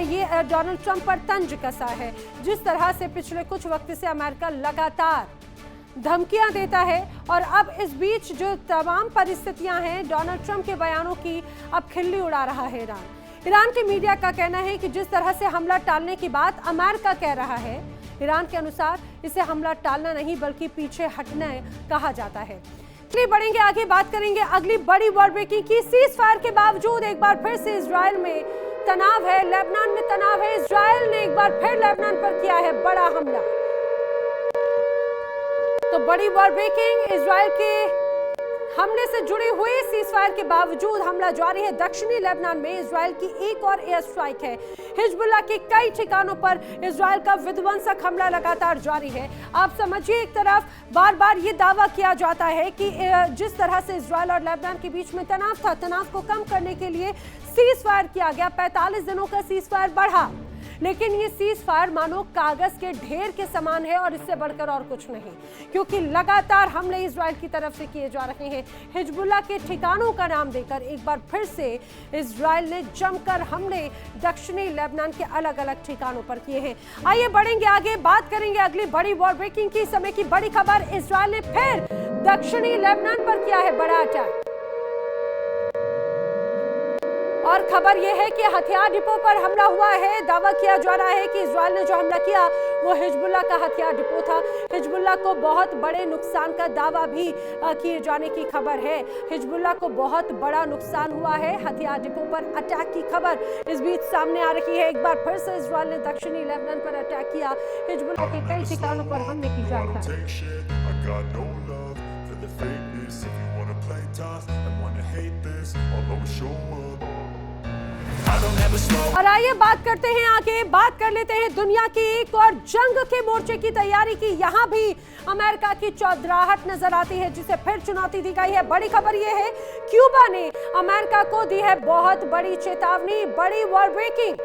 ये डोनाल्ड ट्रंप पर तंज कसा है। जिस तरह से पिछले कुछ वक्त से अमेरिका लगातार धमकियां देता है और अब इस बीच जो तमाम परिस्थितियां हैं, डोनाल्ड ट्रंप के बयानों की अब खिल्ली उड़ा रहा है ईरान। ईरान की मीडिया का कहना है कि जिस तरह से हमला टालने की बात अमेरिका कह रहा है, ईरान के अनुसार इसे हमला टालना नहीं बल्कि पीछे हटना कहा जाता है। चलिए बढ़ेंगे आगे, बात करेंगे अगली बड़ी वॉर ब्रेकिंग की। सीज फायर के बावजूद एक बार फिर से इजराइल में तनाव है, लेबनान में तनाव है। इजराइल ने एक बार फिर लेबनान पर किया है बड़ा हमला। तो बड़ी वॉर ब्रेकिंग, इजराइल के हमले से जुड़ी हुई सीजफायर के बावजूद हमला जारी है। दक्षिणी लेबनान में इजराइल की एक और एयर स्ट्राइक है। हिजबुल्लाह के कई ठिकानों पर इजराइल का विध्वंसक हमला लगातार जारी है। आप समझिए, एक तरफ बार बार ये दावा किया जाता है कि जिस तरह से इजराइल और लेबनान के बीच में तनाव था, तनाव को कम करने के लिए सीजफायर किया गया, 45 दिनों का सीजफायर बढ़ा। लेकिन ये सीज फायर मानो कागज के ढेर के समान है और इससे बढ़कर और कुछ नहीं, क्योंकि लगातार हमले इजराइल की तरफ से किए जा रहे हैं। हिजबुल्लाह के ठिकानों का नाम देकर एक बार फिर से इजराइल ने जमकर हमले दक्षिणी लेबनान के अलग अलग ठिकानों पर किए हैं। आइए बढ़ेंगे आगे, बात करेंगे अगली बड़ी वॉर ब्रेकिंग की। समय की बड़ी खबर, इजराइल ने फिर दक्षिणी लेबनान पर किया है बड़ा अटैक और खबर यह है कि हथियार डिपो पर हमला हुआ है। दावा किया जा रहा है कि इजराइल ने जो हमला किया वो हिजबुल्लाह का हथियार डिपो था। हिजबुल्लाह को बहुत बड़े नुकसान का दावा भी किए जाने की खबर है। हिजबुल्लाह को बहुत बड़ा नुकसान हुआ है। हथियार डिपो पर अटैक की खबर इस बीच सामने आ रही है। एक बार फिर से इजराइल ने दक्षिणी लेबनान पर अटैक किया। हिजबुल्लाह के कई ठिकानों पर हमले की जा रहा और आइए बात करते हैं आगे, बात कर लेते हैं दुनिया की एक और जंग के मोर्चे की तैयारी की। यहाँ भी अमेरिका की चौधराहट नजर आती है, जिसे फिर चुनौती दी गई है। बड़ी खबर यह है, क्यूबा ने अमेरिका को दी है बहुत बड़ी चेतावनी, बड़ी वॉर ब्रेकिंग।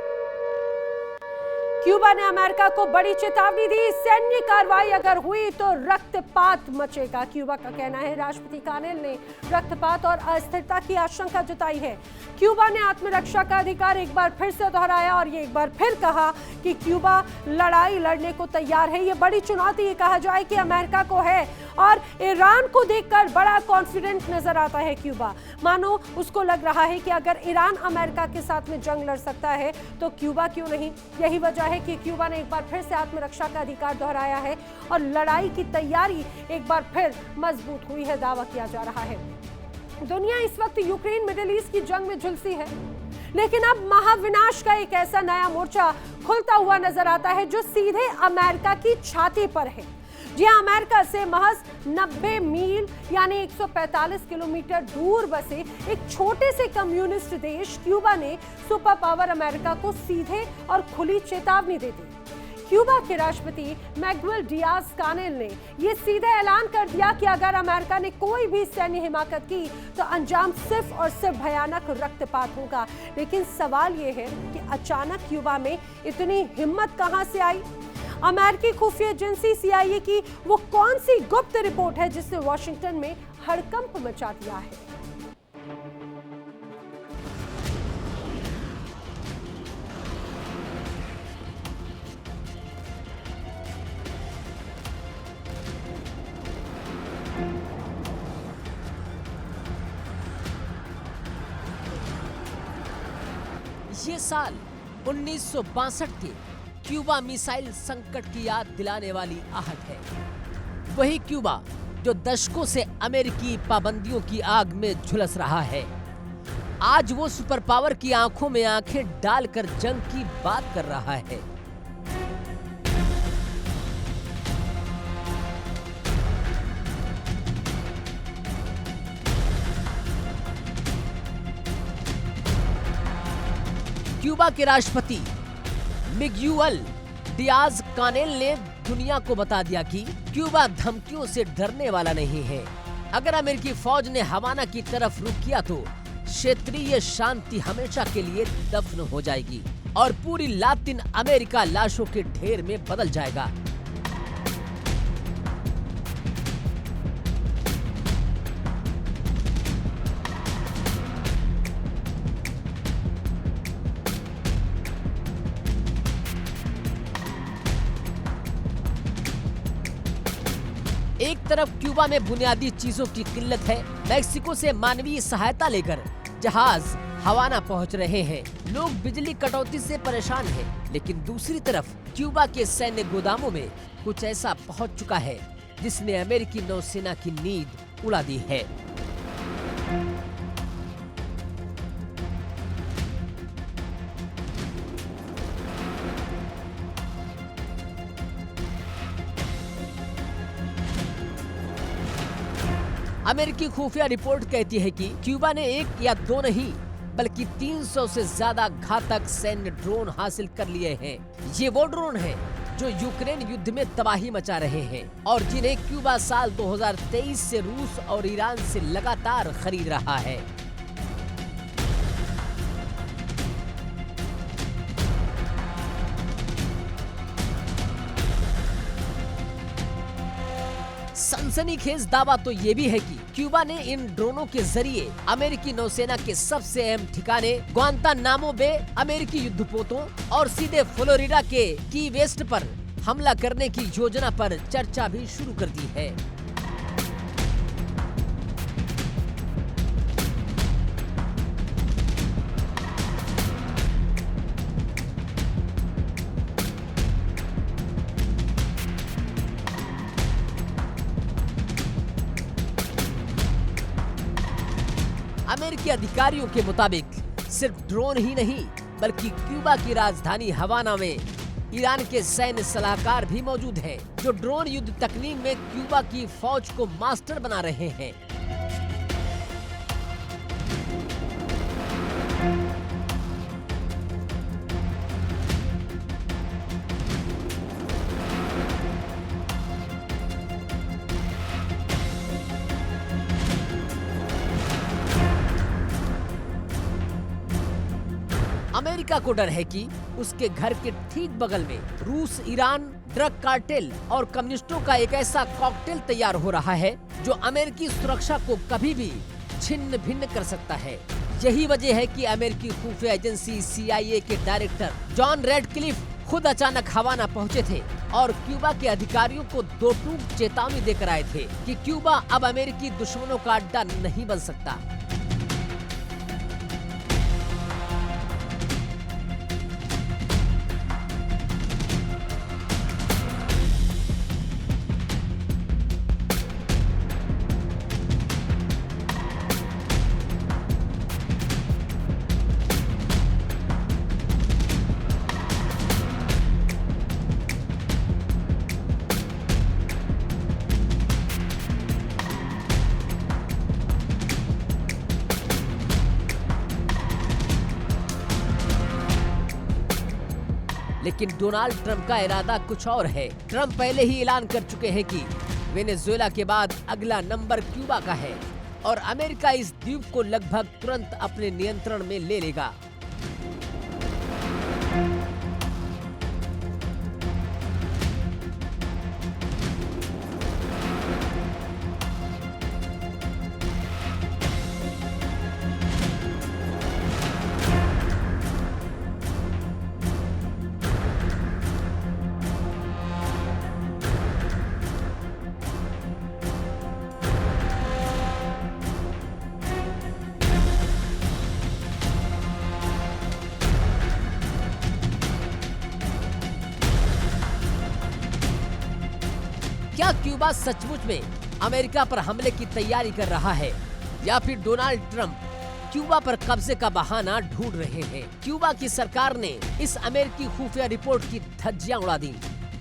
क्यूबा ने अमेरिका को बड़ी चेतावनी दी, सैन्य कार्रवाई अगर हुई तो रक्तपात मचेगा। क्यूबा का कहना है। राष्ट्रपति कानेल ने रक्तपात और अस्थिरता की आशंका जताई है। क्यूबा ने आत्मरक्षा का अधिकार एक बार फिर से दोहराया और ये एक बार फिर कहा कि क्यूबा लड़ाई लड़ने को तैयार है। ये बड़ी चुनौती ये कहा जाए कि अमेरिका को है और ईरान को देखकर बड़ा कॉन्फिडेंट नजर आता है क्यूबा। मानो उसको लग रहा है कि अगर ईरान अमेरिका के साथ में जंग लड़ सकता है तो क्यूबा क्यों नहीं। यही वजह है कि क्यूबा ने एक बार फिर से आत्मरक्षा का अधिकार दोहराया है और लड़ाई की तैयारी एक बार फिर मजबूत हुई है, दावा किया जा रहा है। दुनिया इस वक्त यूक्रेन मिडिल ईस्ट की जंग में झुलसी है, लेकिन अब महाविनाश का एक ऐसा नया मोर्चा खुलता हुआ नजर आता है जो सीधे अमेरिका की छाती पर है। जी हां, अमेरिका से महज 90 मील यानी 145 किलोमीटर दूर बसे एक छोटे से कम्युनिस्ट देश क्यूबा ने सुपर पावर अमेरिका को सीधे और खुली चेतावनी दे दी। क्यूबा के राष्ट्रपति मैगुएल डियाज कानेल ने यह सीधे ऐलान कर दिया कि अगर अमेरिका ने कोई भी सैन्य हिमाकत की तो अंजाम सिर्फ और सिर्फ भयानक रक्तपात होगा। लेकिन सवाल यह है कि अचानक क्यूबा में इतनी हिम्मत कहां से आई। अमेरिकी खुफिया एजेंसी CIA की वो कौन सी गुप्त रिपोर्ट है जिसने वॉशिंगटन में हड़कंप मचा दिया है।
ये साल 1962 के क्यूबा मिसाइल संकट की याद दिलाने वाली आहट है। वही क्यूबा जो दशकों से अमेरिकी पाबंदियों की आग में झुलस रहा है, आज वो सुपर पावर की आंखों में आंखें डालकर जंग की बात कर रहा है। क्यूबा के राष्ट्रपति मिगुएल डियाज कानेल ने दुनिया को बता दिया कि क्यूबा धमकियों से डरने वाला नहीं है। अगर अमेरिकी फौज ने हवाना की तरफ रुख किया तो क्षेत्रीय शांति हमेशा के लिए दफन हो जाएगी और पूरी लातिन अमेरिका लाशों के ढेर में बदल जाएगा। एक तरफ क्यूबा में बुनियादी चीजों की किल्लत है। मैक्सिको से मानवीय सहायता लेकर जहाज हवाना पहुंच रहे हैं। लोग बिजली कटौती से परेशान हैं, लेकिन दूसरी तरफ क्यूबा के सैन्य गोदामों में कुछ ऐसा पहुंच चुका है जिसने अमेरिकी नौसेना की नींद उड़ा दी है। अमेरिकी खुफिया रिपोर्ट कहती है कि क्यूबा ने एक या दो नहीं बल्कि 300 से ज्यादा घातक सैन्य ड्रोन हासिल कर लिए हैं। ये वो ड्रोन हैं जो यूक्रेन युद्ध में तबाही मचा रहे हैं और जिन्हें क्यूबा साल 2023 से रूस और ईरान से लगातार खरीद रहा है। सनसनीखेज दावा तो ये भी है कि क्यूबा ने इन ड्रोनों के जरिए अमेरिकी नौसेना के सबसे अहम ठिकाने ग्वांतानामो बे, अमेरिकी युद्धपोतों और सीधे फ्लोरिडा के की वेस्ट पर हमला करने की योजना पर चर्चा भी शुरू कर दी है। अमेरिकी अधिकारियों के मुताबिक सिर्फ ड्रोन ही नहीं बल्कि क्यूबा की राजधानी हवाना में ईरान के सैन्य सलाहकार भी मौजूद हैं, जो ड्रोन युद्ध तकनीक में क्यूबा की फौज को मास्टर बना रहे हैं। अमेरिका को डर है कि उसके घर के ठीक बगल में रूस, ईरान, ड्रग कार्टेल और कम्युनिस्टों का एक ऐसा कॉकटेल तैयार हो रहा है जो अमेरिकी सुरक्षा को कभी भी छिन्न भिन्न कर सकता है। यही वजह है कि अमेरिकी खुफिया एजेंसी CIA के डायरेक्टर जॉन रेडक्लिफ खुद अचानक हवाना पहुंचे थे और क्यूबा के अधिकारियों को दो टूक चेतावनी देकर आए थे कि क्यूबा अब अमेरिकी दुश्मनों का अड्डा नहीं बन सकता। लेकिन डोनाल्ड ट्रंप का इरादा कुछ और है। ट्रंप पहले ही ऐलान कर चुके हैं कि वेनेजुएला के बाद अगला नंबर क्यूबा का है और अमेरिका इस द्वीप को लगभग तुरंत अपने नियंत्रण में ले लेगा। क्या क्यूबा सचमुच में अमेरिका पर हमले की तैयारी कर रहा है या फिर डोनाल्ड ट्रंप क्यूबा पर कब्जे का बहाना ढूंढ रहे हैं? क्यूबा की सरकार ने इस अमेरिकी खुफिया रिपोर्ट की धज्जियां उड़ा दी।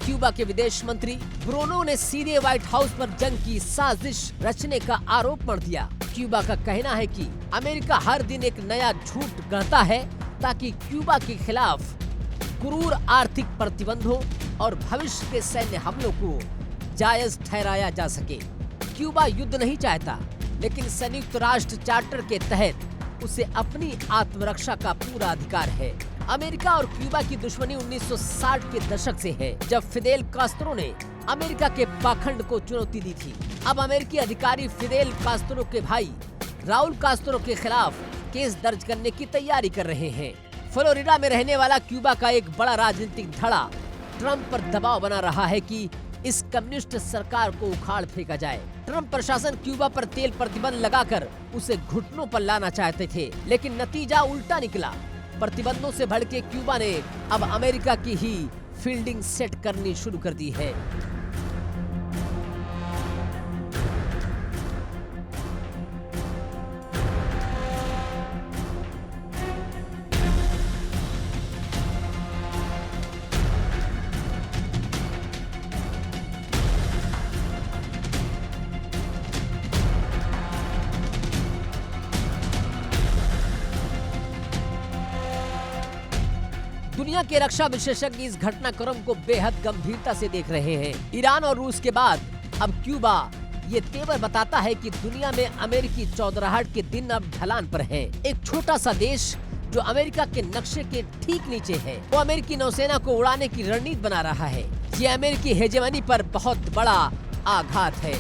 क्यूबा के विदेश मंत्री ब्रूनो ने सीधे व्हाइट हाउस पर जंग की साजिश रचने का आरोप मढ़ दिया। क्यूबा का कहना है कि अमेरिका हर दिन एक नया झूठ गढ़ता है ताकि क्यूबा के खिलाफ क्रूर आर्थिक प्रतिबंधों और भविष्य के सैन्य हमलों को जायज ठहराया जा सके। क्यूबा युद्ध नहीं चाहता, लेकिन संयुक्त राष्ट्र चार्टर के तहत उसे अपनी आत्मरक्षा का पूरा अधिकार है। अमेरिका और क्यूबा की दुश्मनी 1960 के दशक से है, जब फिदेल कास्त्रो ने अमेरिका के पाखंड को चुनौती दी थी। अब अमेरिकी अधिकारी फिदेल कास्त्रो के भाई राउल कास्त्रो के खिलाफ केस दर्ज करने की तैयारी कर रहे हैं। फ्लोरिडा में रहने वाला क्यूबा का एक बड़ा राजनीतिक धड़ा ट्रंप पर दबाव बना रहा है कि इस कम्युनिस्ट सरकार को उखाड़ फेंका जाए। ट्रंप प्रशासन क्यूबा पर तेल प्रतिबंध लगाकर उसे घुटनों पर लाना चाहते थे, लेकिन नतीजा उल्टा निकला। प्रतिबंधों से भड़के क्यूबा ने अब अमेरिका की ही फील्डिंग सेट करनी शुरू कर दी है। दुनिया के रक्षा विशेषज्ञ इस घटनाक्रम को बेहद गंभीरता से देख रहे हैं। ईरान और रूस के बाद अब क्यूबा ये तेवर बताता है कि दुनिया में अमेरिकी चौधराहट के दिन अब ढलान पर हैं। एक छोटा सा देश जो अमेरिका के नक्शे के ठीक नीचे है, वो अमेरिकी नौसेना को उड़ाने की रणनीति बना रहा है। ये अमेरिकी हेजेमनी पर बहुत बड़ा आघात है।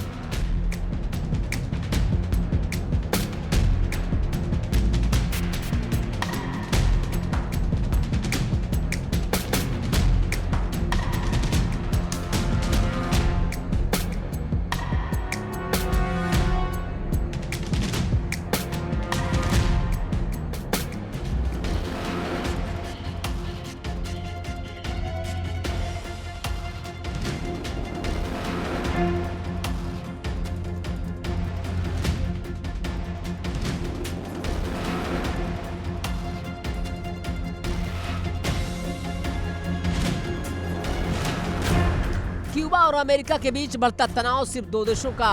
और अमेरिका के बीच बढ़ता तनाव सिर्फ दो देशों का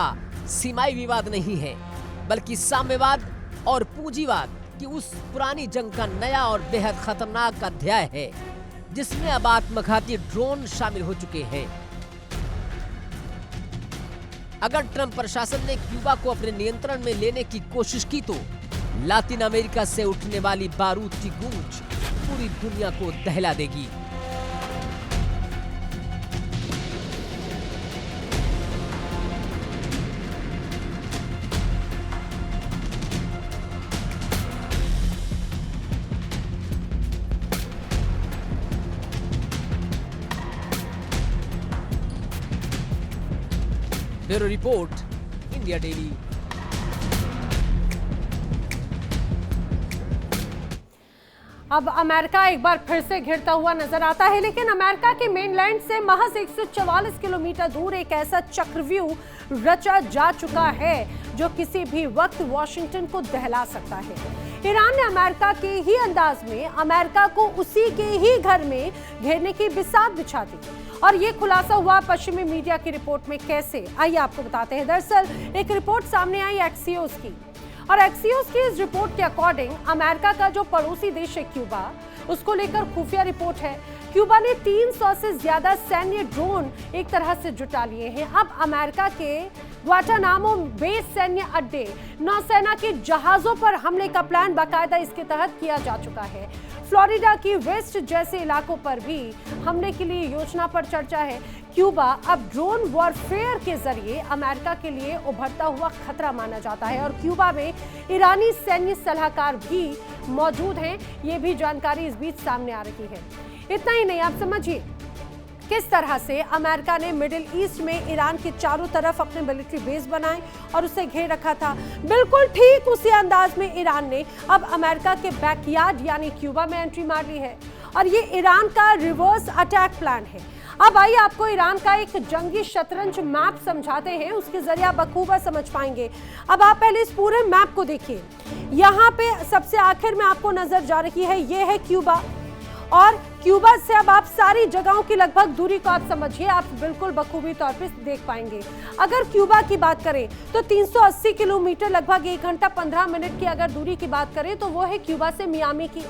सीमाई विवाद नहीं है, बल्कि साम्यवाद और पूंजीवाद की उस पुरानी जंग का नया और बेहद खतरनाक अध्याय है, जिसमें अब आत्मघाती ड्रोन शामिल हो चुके हैं। अगर ट्रंप प्रशासन ने क्यूबा को अपने नियंत्रण में लेने की कोशिश की तो लातिन अमेरिका से उठने वाली बारूद की गूंज पूरी दुनिया को दहला देगी। Bureau report, India daily.
अब अमेरिका एक बार फिर से घिरता हुआ नजर आता है, लेकिन अमेरिका के मेनलैंड से महज 144 किलोमीटर दूर एक ऐसा चक्रव्यूह रचा जा चुका है जो किसी भी वक्त वॉशिंगटन को दहला सकता है। ईरान ने अमेरिका के ही अंदाज में अमेरिका को उसी के ही घर में घेरने की बिसात बिछा दी, और ये खुलासा हुआ पश्चिमी मीडिया की रिपोर्ट में। कैसे, आइए आपको बताते हैं। दरअसल एक रिपोर्ट सामने आई एक्सियोस की, और एक्सियोस की इस रिपोर्ट के अकॉर्डिंग अमेरिका का जो पड़ोसी देश है क्यूबा, उसको लेकर खुफिया रिपोर्ट है। क्यूबा ने 300 से ज्यादा सैन्य ड्रोन एक तरह से जुटा लिए हैं। अब अमेरिका के ग्वाटानामो बेस सैन्य अड्डे, नौसेना के जहाजों पर हमले का प्लान बाकायदा इसके तहत किया जा चुका है। फ्लोरिडा की वेस्ट जैसे इलाकों पर भी हमले के लिए योजना पर चर्चा है। क्यूबा अब ड्रोन वॉरफेयर के जरिए अमेरिका के लिए उभरता हुआ खतरा माना जाता है, और क्यूबा में ईरानी सैन्य सलाहकार भी मौजूद हैं। ये भी जानकारी इस बीच सामने आ रही है। इतना ही नहीं, आप समझिए किस तरह से अमेरिका ने मिडिल ईस्ट में ईरान के चारों तरफ अपने मिलिट्री बेस बनाए और उसे घेर रखा था। बिल्कुल ठीक उसी अंदाज में ईरान ने अब अमेरिका के बैकयार्ड यानी क्यूबा में एंट्री मार ली है, और ये ईरान का रिवर्स अटैक प्लान है। अब आइए आपको ईरान का एक जंगी शतरंज मैप समझाते हैं, उसके जरिए आप बखूबा समझ पाएंगे। अब आप पहले इस पूरे मैप को देखिए। यहाँ पे सबसे आखिर में आपको नजर जा रही है, ये है क्यूबा, और क्यूबा से अब आप सारी जगहों की लगभग दूरी को आप समझिए, आप बिल्कुल बखूबी तौर पे देख पाएंगे। अगर क्यूबा की बात करें तो 380 किलोमीटर, लगभग 1 घंटा 15 मिनट की अगर दूरी की बात करें तो वो है क्यूबा से मियामी की,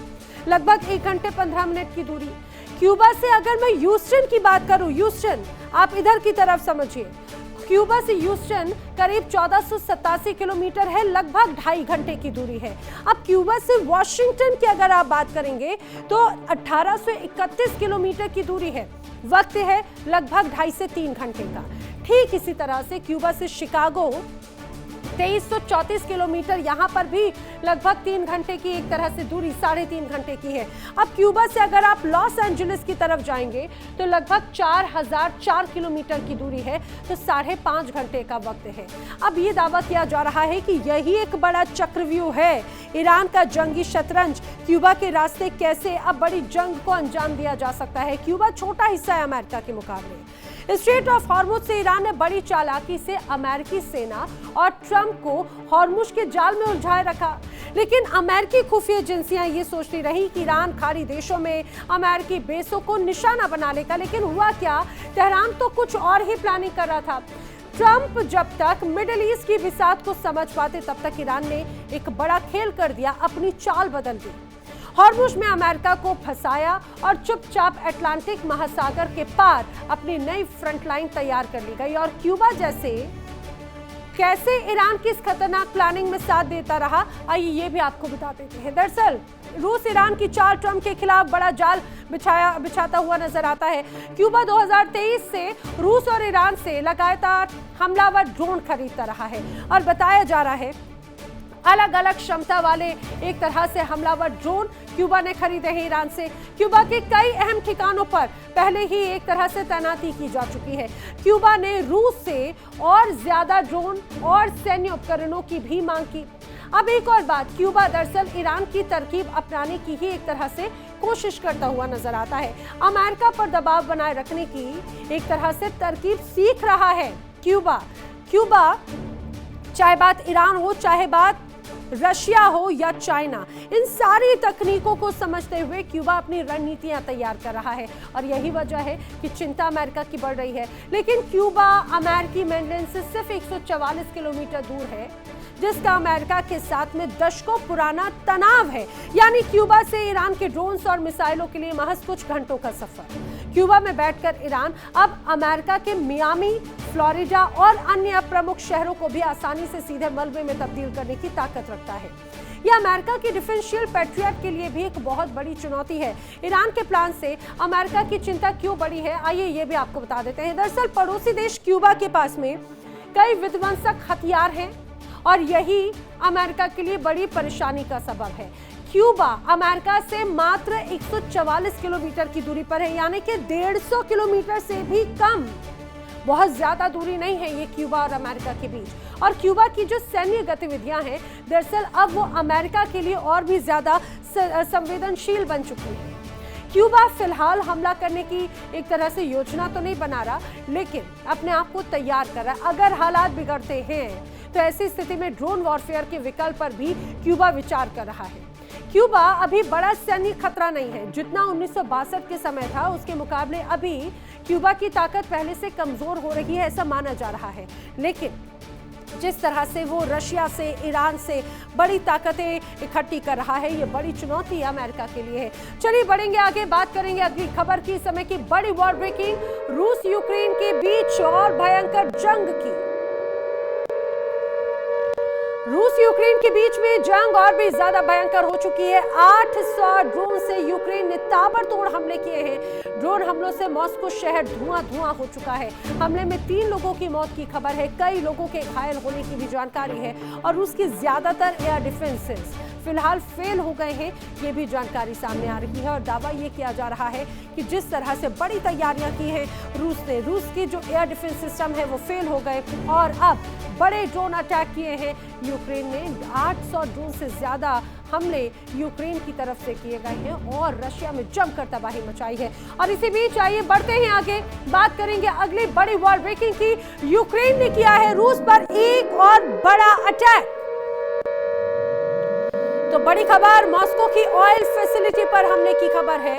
लगभग 1 घंटे 15 मिनट की दूरी। क्यूबा से अगर मैं ह्यूस्टन की बात करूं, ह्यूस्टन आप इधर की तरफ समझिए, क्यूबा से ह्यूस्टन करीब 1487 किलोमीटर है, लगभग 2.5 घंटे की दूरी है। अब क्यूबा से वॉशिंगटन की अगर आप बात करेंगे तो 1831 किलोमीटर की दूरी है, वक्त है लगभग 2.5 से 3 घंटे का। ठीक इसी तरह से क्यूबा से शिकागो 2334 किलोमीटर, यहाँ पर भी लगभग 3 घंटे की एक तरह से दूरी, 3.5 घंटे की है। अब क्यूबा से अगर आप लॉस एंजलिस की तरफ जाएंगे तो लगभग 4004 किलोमीटर की दूरी है, तो 5.5 घंटे का वक्त है। अब ये दावा किया जा रहा है कि यही एक बड़ा चक्रव्यूह है, ईरान का जंगी शतरंज। क्यूबा के रास्ते कैसे अब बड़ी जंग को अंजाम दिया जा सकता है। क्यूबा छोटा हिस्सा है अमेरिका के मुकाबले। स्ट्रेट ऑफ हॉर्मुज से ईरान ने बड़ी चालाकी से अमेरिकी सेना और ट्रंप को हॉर्मुज के जाल में उलझाए रखा, लेकिन अमेरिकी खुफिया एजेंसियां ये सोचती रही कि ईरान खाड़ी देशों में अमेरिकी बेसों को निशाना बना लेगा, लेकिन हुआ क्या, तेहरान तो कुछ और ही प्लानिंग कर रहा था। ट्रंप जब तक मिडिल ईस्ट की बिसात को समझ पाते, तब तक ईरान ने एक बड़ा खेल कर दिया, अपनी चाल बदल दी। हॉर्मुज में अमेरिका को फंसाया और चुपचाप अटलांटिक महासागर के पार अपनी नई फ्रंट लाइन तैयार कर ली गई। और क्यूबा जैसे कैसे ईरान की इस खतरनाक प्लानिंग में साथ देता रहा, आइए ये भी आपको बता देते हैं। दरअसल रूस ईरान की चाल ट्रंप के खिलाफ बड़ा जाल बिछाता हुआ नजर आता है। क्यूबा 2023 से रूस और ईरान से लगातार हमलावर ड्रोन खरीदता रहा है, और बताया जा रहा है अलग अलग क्षमता वाले एक तरह से हमलावर ड्रोन क्यूबा ने खरीदे हैं ईरान से। क्यूबा के कई अहम ठिकानों पर पहले ही एक तरह से तैनाती की जा चुकी है। क्यूबा ने रूस से और ज्यादा ड्रोन और सैन्य उपकरणों की भी मांग की। अब एक और बात, क्यूबा दरअसल ईरान की तरकीब अपनाने की ही एक तरह से कोशिश करता हुआ नजर आता है। अमेरिका पर दबाव बनाए रखने की एक तरह से तरकीब सीख रहा है क्यूबा। चाहे बात ईरान हो, चाहे बात रशिया हो या चाइना, इन सारी तकनीकों को समझते हुए क्यूबा अपनी रणनीतियां तैयार कर रहा है और यही वजह है कि चिंता अमेरिका की बढ़ रही है। लेकिन क्यूबा अमेरिकी मेनलैंड से सिर्फ 144 किलोमीटर दूर है, जिसका अमेरिका के साथ में दशकों पुराना तनाव है। यानी क्यूबा से ईरान के ड्रोन्स और मिसाइलों के लिए महज कुछ घंटों का सफर। क्यूबा में बैठकर ईरान अब अमेरिका के मियामी, फ्लोरिडा और अन्य प्रमुख शहरों को भी आसानी से सीधे मलबे में तब्दील करने की ताकत रखता है। यह अमेरिका की डिफेंशियल पैट्रियट के लिए भी एक बहुत बड़ी चुनौती है। ईरान के प्लान से अमेरिका की चिंता क्यों बढ़ी है, आइए ये भी आपको बता देते हैं। दरअसल पड़ोसी देश क्यूबा के पास में कई विध्वंसक हथियार हैं और यही अमेरिका के लिए बड़ी परेशानी का सबब है। क्यूबा अमेरिका से मात्र 144 किलोमीटर की दूरी पर है, यानी कि 150 किलोमीटर से भी कम। बहुत ज्यादा दूरी नहीं है ये क्यूबा और अमेरिका के बीच। और क्यूबा की जो सैन्य गतिविधियां हैं, दरअसल अब वो अमेरिका के लिए और भी ज्यादा संवेदनशील बन चुकी है। क्यूबा फिलहाल हमला करने की एक तरह से योजना तो नहीं बना रहा, लेकिन अपने आप को तैयार कर रहा है। अगर हालात बिगड़ते हैं तो ऐसी स्थिति में ड्रोन वॉरफेयर के विकल्प पर भी क्यूबा विचार कर रहा है। क्यूबा अभी बड़ा सैन्य खतरा नहीं है, जितना 1962 के समय था उसके मुकाबले अभी क्यूबा की ताकत पहले से कमजोर हो रही है, ऐसा माना जा रहा है। लेकिन जिस तरह से वो रशिया से, ईरान से बड़ी ताकतें इकट्ठी कर रहा है, ये बड़ी चुनौती अमेरिका के लिए है। चलिए बढ़ेंगे आगे, बात करेंगे अगली खबर की। समय की बड़ी वॉर ब्रेकिंग, रूस यूक्रेन के बीच और भयंकर जंग की। रूस यूक्रेन के बीच में जंग और भी ज्यादा भयंकर हो चुकी है। 800 ड्रोन से यूक्रेन ने ताबड़तोड़ हमले किए हैं। ड्रोन हमलों से मॉस्को शहर धुआं हो चुका है। हमले में 3 लोगों की मौत की खबर है, कई लोगों के घायल होने की भी जानकारी है और रूस की ज्यादातर एयर डिफेंसेस फिलहाल फेल हो गए हैं, ये भी जानकारी सामने आ रही है। और दावा ये किया जा रहा है कि जिस तरह से बड़ी तैयारियां की हैं रूस की जो एयर डिफेंस सिस्टम है वो फेल हो गए और अब बड़े ड्रोन अटैक किए हैं यूक्रेन ने। 800 ड्रोन से ज्यादा हमले यूक्रेन की तरफ से किए गए हैं और रशिया में जमकर तबाही मचाई है। और इसी बीच आइए बढ़ते हैं आगे, बात करेंगे अगली बड़ी वॉर ब्रेकिंग की। यूक्रेन ने किया है रूस पर एक और बड़ा अटैक। तो बड़ी खबर, मॉस्को की ऑयल फैसिलिटी पर हमले की खबर है।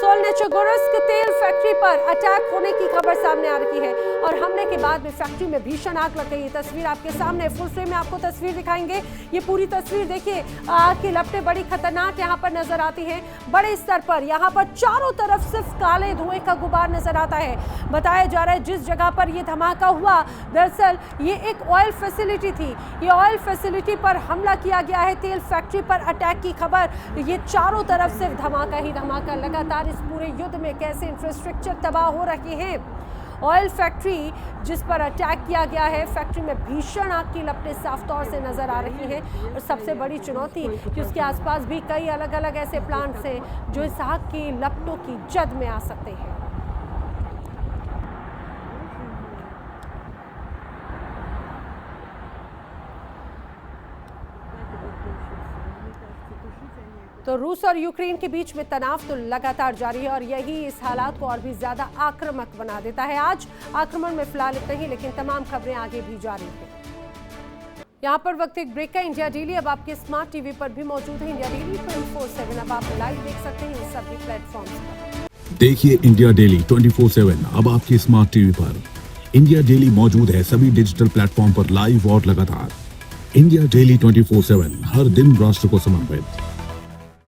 सोलनेचोगोर्स्क तेल फैक्ट्री पर अटैक होने की खबर सामने आ रही है और हमले के बाद में फैक्ट्री में भीषण आग लग गई। तस्वीर आपके सामने, फुल फ्रेम में आपको तस्वीर दिखाएंगे। ये पूरी तस्वीर देखिए, आग की लपटें बड़ी खतरनाक यहाँ पर नजर आती हैं। बड़े स्तर पर यहाँ पर चारों तरफ सिर्फ काले धुएं का गुबार नजर आता है। बताया जा रहा है जिस जगह पर यह धमाका हुआ, दरअसल ये एक ऑयल फैसिलिटी थी। ये ऑयल फैसिलिटी पर हमला किया गया है, तेल फैक्ट्री पर अटैक की खबर। ये चारों तरफ सिर्फ धमाका ही धमाका। लगातार इस पूरे युद्ध में कैसे इंफ्रास्ट्रक्चर तबाह हो रहे हैं। ऑयल फैक्ट्री जिस पर अटैक किया गया है, फैक्ट्री में भीषण आग की लपटें साफ तौर से नजर आ रही हैं और सबसे बड़ी चुनौती कि उसके आसपास भी कई अलग अलग ऐसे प्लांट्स हैं जो इस आग की लपटों की जद में आ सकते हैं। तो रूस और यूक्रेन के बीच में तनाव तो लगातार जारी है और यही इस हालात को और भी ज्यादा आक्रामक बना देता है। आज आक्रमण में फिलहाल इतना ही, लेकिन तमाम खबरें आगे भी जारी हैं। यहाँ पर वक्त एक ब्रेक का। इंडिया डेली अब आपके स्मार्ट टीवी पर भी मौजूद है। इंडिया डेली 24/7 अब आप लाइव देख सकते हैं इन सभी प्लेटफॉर्म्स पर।
देखिए इंडिया डेली 24/7 अब आपके स्मार्ट टीवी पर। इंडिया डेली मौजूद है सभी डिजिटल प्लेटफॉर्म पर लाइव और लगातार। इंडिया डेली 24/7 हर दिन राष्ट्र को समर्पित।